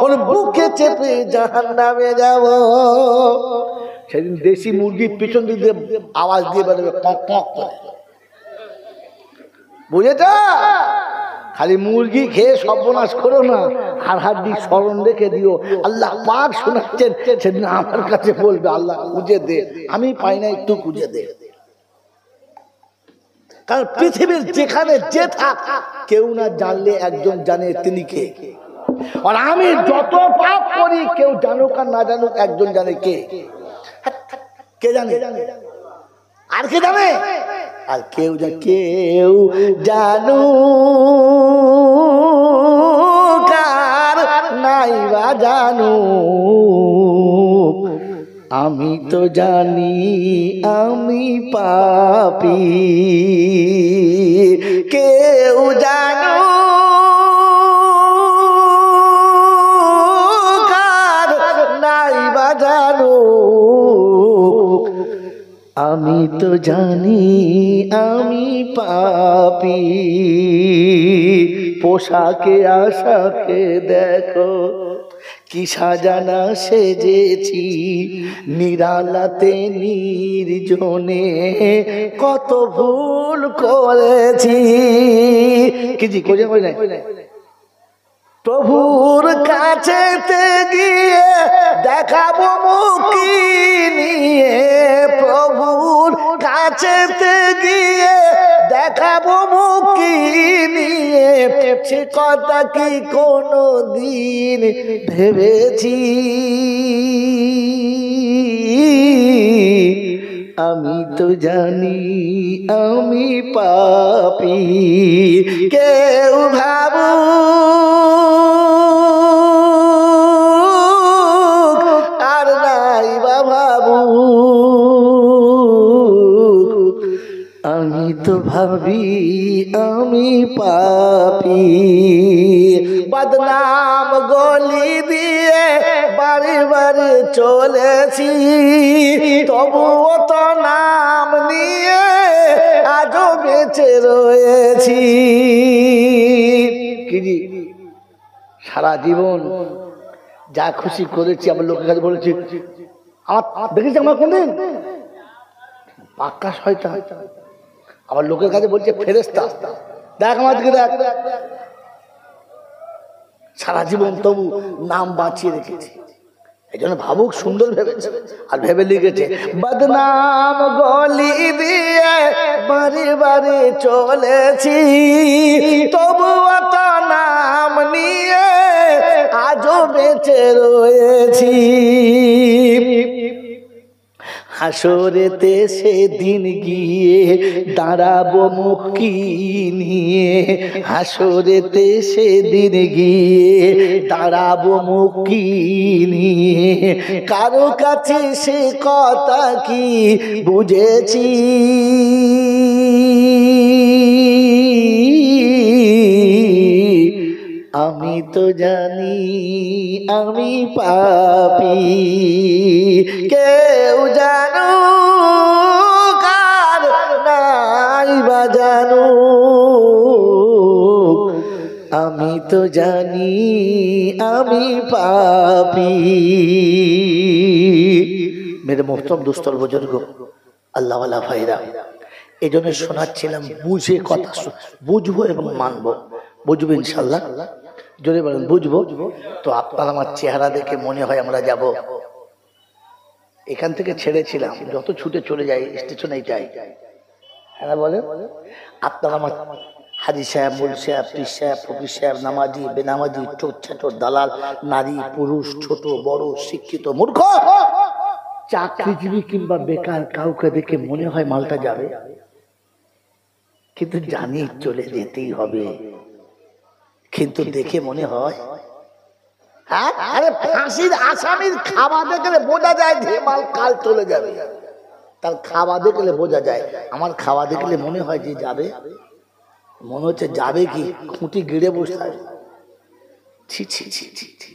ওর বুকে চেপে জাহান্নামে যাব। সেদিন দেশি মুরগির পিছন দিকে আওয়াজ দিয়ে বেরোবে কক কক করে, বুঝেছ? খালি মুরগি খেয়ে সর্বনাশ করো না, হার দিক স্মরণ রেখে দিও। আল্লাহ পাক শোনাচ্ছেন, সেদিন আমার কাছে বলবে আল্লাহ খুঁজে দে, আমি পাই না, একটু খুঁজে দে। কারণ পৃথিবীর যেখানে যে থাক, কেউ না জানলে একজন জানে, তিনি কে। আর আমি যত পাপ করি, কেউ জানুক আর না জানুক, একজন জানে, কে? কে জানে? আর কে জানে? আর কেউ জানু কার নাই বা জানু, আমি তো জানি আমি পাপী, কেউ জানো কার নাই বা জানো, আমি তো জানি আমি পাপী। পোশাকে আশাকে দেখো কি সাজানা সেজেছি, নিরালাতে নির্জনে কত ভুল করেছি। কি জি কোজে কই নাই? প্রভুর কাছেতে গিয়ে দেখাবো মুখি নিয়ে, প্রভুর কাছেতে গিয়ে দেখাবো মুখি নিয়ে, সে কথা কি কোনো দিন ভেবেছি? আমি তো জানি আমি পাপী, কেউ ভাবু আর নাই বা ভাবু, আমি তো ভাবি আমি পাপী। বদনাম গলি দিয়ে বাড়ি বাড়ি চলেছি, তবুও তো নাম নিয়ে আজও বেঁচে রয়েছি। কি সারা জীবন যা খুশি করেছি, আমার লোকের কাছে বলেছি, আমার দেখেছি আমার কোনদিন পাক্কা শয়তান, আমার লোকের কাছে বলছে ফেরেশতা, দেখ আমার দিকে দেখ। সারা জীবন তবু নাম বাঁচিয়ে রেখেছি। এই জন্য ভাবুক সুন্দর ভেবেছে আর ভেবে লিখেছে, বদনাম গলি দিয়ে বাড়ি বাড়ি চলেছি, তবুও তো নাম নিয়ে আজও বেঁচে রয়েছি। হাসরেতে সেদিন গিয়ে দাঁড়াবো মুখি নিয়ে, হাসরেতে সেদিন গিয়ে দাঁড়াবো মুখি নিয়ে, কারো কাছে সে কথা কি বুঝেছি? আমি তো জানি আমি পাপী, কেউ জানো কার নাই বা জানো, আমি তো জানি আমি পাপী। মেরে মোহতরম দুস্তর বুজুর্গ, আল্লাহওয়ালা ভাইরা, এই জন্য শোনাচ্ছিলাম বুঝে কথা, বুঝবো এবং মানবো। বুঝবো ইনশাল্লাহ, জোরে বলেন বুঝবো। তো আপনার আমার চেহারা দেখে মনে হয় আমরা যাব। এখান থেকে ছেড়েছিলাম, যত ছুটে চলে যাই স্টেশনে যাই, হ্যাঁ বলে আপনার আমার হাজি সাহেব, মুল সাহেব, পীর সাহেব, ফকির সাহেব, নামাজি বেনামাজি, চোর ছাটোর দালাল, নারী পুরুষ, ছোট বড়, শিক্ষিত মূর্খ, চাকরিজীবী কিংবা বেকার, কাউকে দেখে মনে হয় মালটা যাবে, কিন্তু জানি চলে যেতেই হবে। কিন্তু দেখে মনে হয়, হ্যাঁ আরে ফাঁসির আসামির খাওয়া দেখলে বোঝা যায় যে মাল কাল চলে যাবে, তার খাওয়া দেখলে বোঝা যায়। আমার খাওয়া দেখলে মনে হয় যে যাবে, মনে হচ্ছে যাবে কি খুঁটি গিড়ে বসে আছে। ছি ছি ছি ছি ছি।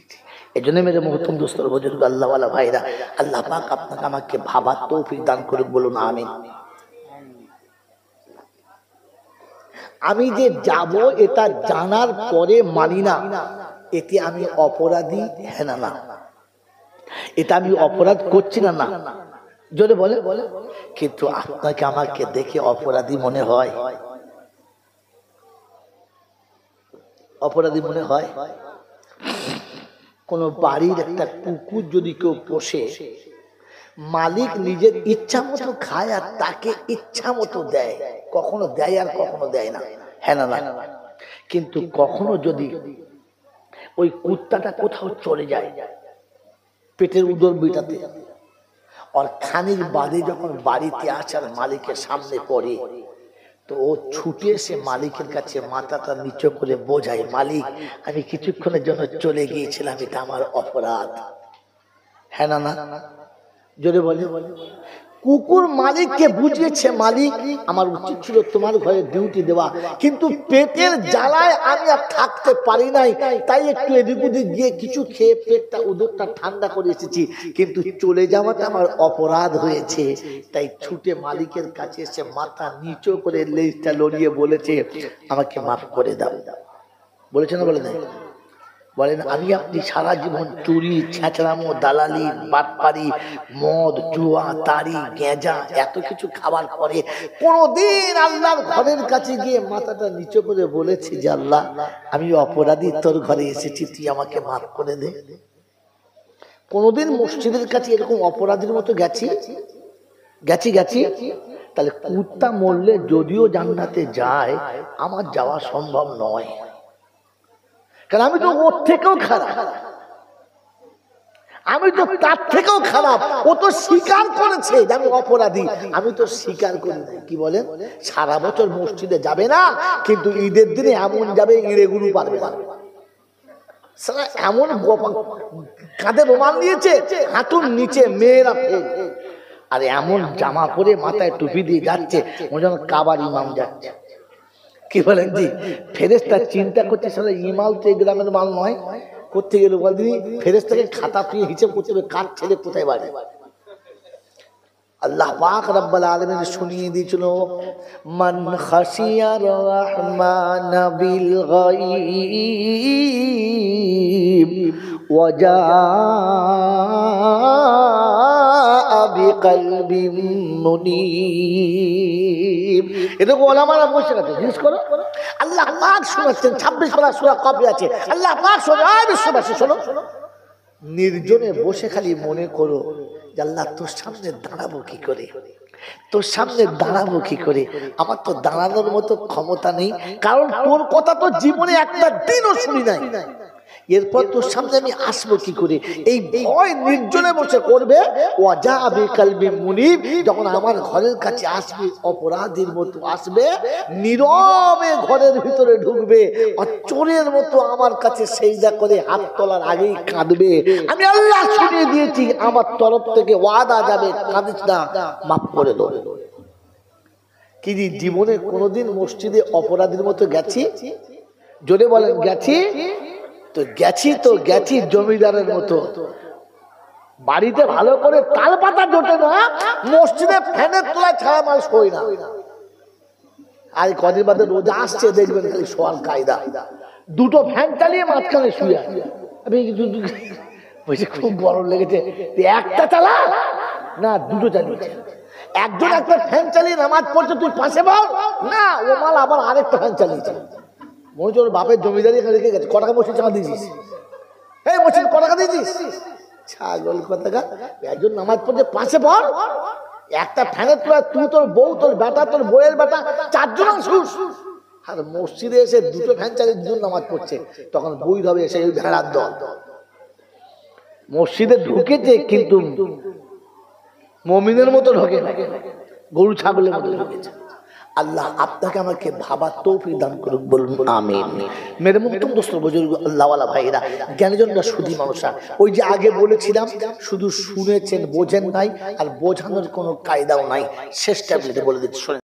এই জন্য মেরে মোহতরম দোস্তর বুজুর্গ, আল্লাহওয়ালা ভাইরা, আল্লাহ পাক আপনাকে আমাকে ভাবার তৌফিক দান করুক, বলুন আমিন। আমি যে যাব এটা জানার পরে মানি না, এতে আমি অপরাধী? হ্যাঁ না না, এটা আমি অপরাধ করছি না, না জোরে বলে। কিন্তু আপনাকে আমাকে দেখে অপরাধী মনে হয়? অপরাধী মনে হয়? কোন বাড়ির একটা কুকুর যদি কেউ পোষে, মালিক নিজের ইচ্ছা মতো খায় আর তাকে ইচ্ছা মতো দেয়, কখনো দেয় আর কখনো দেয় না, হ্যাঁ না না। কিন্তু কখনো যদি ওই কুত্তাটা কোথাও চলে যায় পেটের উদর বিটাতে, আর খানিক বাদে যখন বাড়িতে আসার মালিকের সামনে পড়ে, তো ও ছুটে এসে মালিকের কাছে মাথাটা নিচু করে বোঝায়, মালিক আমি কিছুক্ষণের জন্য চলে গিয়েছিলাম, এটা আমার অপরাধ, হ্যাঁ না না জোরে বলে। কুকুর মালিককে বুঝিয়েছে, মালিক আমার উচিত ছিল তোমার ঘরে ডিউটি দেওয়া, কিন্তু পেটের জ্বালায় আমি আর থাকতে পারি নাই, তাই একটু এদিক ওদিক গিয়ে কিছু খেয়ে পেটটা উদরটা ঠান্ডা করে এসেছি, কিন্তু চলে যাওয়াটা আমার অপরাধ হয়েছে। তাই ছুটে মালিকের কাছে এসে মাথা নিচু করে লেজটা লড়িয়ে বলেছে, আমাকে মাফ করে দাও। বলেছে না বলে নাই? বলেন আমি আপনি সারা জীবন চুরি, ছেঁচড়ামো, দালালি, বাটপারি, মদ, জুয়া, তাড়ি, গেঁজা এত কিছু খাবার পরে কোনদিন আল্লাহর ঘরের কাছে গিয়ে মাথাটা নিচু করে বলেছি যে আল্লাহ আমি অপরাধী, তোর ঘরে এসেছি, তুই আমাকে মাফ করে দে? কোনদিন মসজিদের কাছে এরকম অপরাধীর মতো গেছি? তাহলে কুত্তা মরলে যদিও জান্নাতে যায়, আমার যাওয়া সম্ভব নয়, কারণ আমি তো ওর থেকেও খারাপ, আমি তো তার থেকেও খারাপ। ও তো স্বীকার করেছে যে আমি অপরাধী, আমি তো স্বীকার করি না। কি বলেন? সারা বছর মসজিদে যাবে না, কিন্তু ঈদের দিনে এমন যাবে ইঁড়েগুলো পারবে না। এমন কাঁধে রুমাল নিয়েছে, হাঁটুর নিচে মেয়েরা ফেল, আর এমন জামা পরে মাথায় টুপি দিয়ে যাচ্ছে যেন কাবার ইমাম যাচ্ছে। কি বলেন জি? ফেরেশতা চিন্তা করছে সারা ইমাল তো এই গ্রামের মাল নয়, করতে গেল বলদিন ফেরেশতাকে খাতা পেয়ে হিসেব করতে হবে কার ছেলে কোথায় বাড়ি। আল্লাহ পাক রব্বুল আলামিন শুনিয়ে দিয়েছিল মান খাশিয়ার রহমান বিল গায়ব ওয়া জাআ বিকলবিন মুনীব। এটা ওলামারা বসে আছে, জিজ্ঞেস করো। আল্লাহ পাক শোনাচ্ছেন, 26 পারা সূরা কপি আছে। আল্লাহ পাক শোনায়, বিশ্ববাসী শোনো, নির্জনে বসে খালি মনে করো যে আল্লাহ তোর সামনে দাঁড়াবো কি করে, তোর সামনে দাঁড়াবো কি করে? আমার তো দাঁড়ানোর মতো ক্ষমতা নেই, কারণ তোর কথা তো জীবনে একটা দিনও শুনি নাই। এরপর তোর সামনে আমি আসবো কি করে? এই ভয় নির্জনে বসে করবে। ওয়াজা আবি কালবি মুনিব, যখন আমার ঘরের কাছে আসবে অপরাধীর মতো আসবে, নীরবে ঘরের ভিতরে ঢুকবে, আর চোরের মতো আমার কাছে সেজদা করে হাত তোলার আগেই কাঁদবে। আমি আল্লাহ শুনিয়ে দিয়েছি, আমার তরফ থেকে ওয়াদা যাবে, কাঁদিস না, মাফ করে দেবো। কি জীবনে কোনোদিন মসজিদে অপরাধীর মতো গেছি? জোরে বলেন গেছি? তো গেছি জমিদারের মতো। বাড়িতে ভালো করে তাল পাতা জোটে না, মসজিদে ফ্যানের তলায় ছাড়া মাল শোয় না। আর কদিন বাদে রোজা আসছে, দেখবেন খালি শোয়ার কায়দা, দুটো ফ্যান চালিয়ে মাঝখানে শুয়ে খুব গরম লেগেছে, একটা চালা না দুটো চালিয়েছে। একজন একটা ফ্যান চালিয়ে নামাজ পড়ছে, তুই পাশে বল না, ও মাল আবার আরেকটা ফ্যান চালিয়েছে। মনে হচ্ছে ওর বাপের জমিদারি রেখে গেছে। কটাকা মসজিদ টাকা দিয়েছিস? এই মসজিদ কটাকা দিয়েছিস? ছাগল কথাকা। একজন নামাজ পড়ছে, পাশে পড়। একটা ফ্যানের তোলা তুই, তোর বউ, তোর বেটা, তোর বউয়ের বেটা, 4 জন শুস। আর মসজিদে এসে দুটো ফ্যান চালিয়ে 2 জন নামাজ পড়ছে, তখন বই হবে এসে ভেড়ার দল। মসজিদে ঢুকেছে কিন্তু মুমিনের মতো ঢোকে না, গরু ছাগলের মতো ঢুকেছে। আল্লাহ আপনাকে আমাকে ভাবার তৌফিক দান করুক, বলুন আমিন। মেরে মুহতরম দোস্ত বুজুর্গ আল্লাহওয়ালা ভাইরা, জ্ঞানীজনরা, সুধী মানুষরা, ওই যে আগে বলেছিলাম শুধু শুনেছেন, বোঝেন নাই, আর বোঝানোর কোনো কায়দাও নাই। শেষটা বলে দিচ্ছি, শোনেন।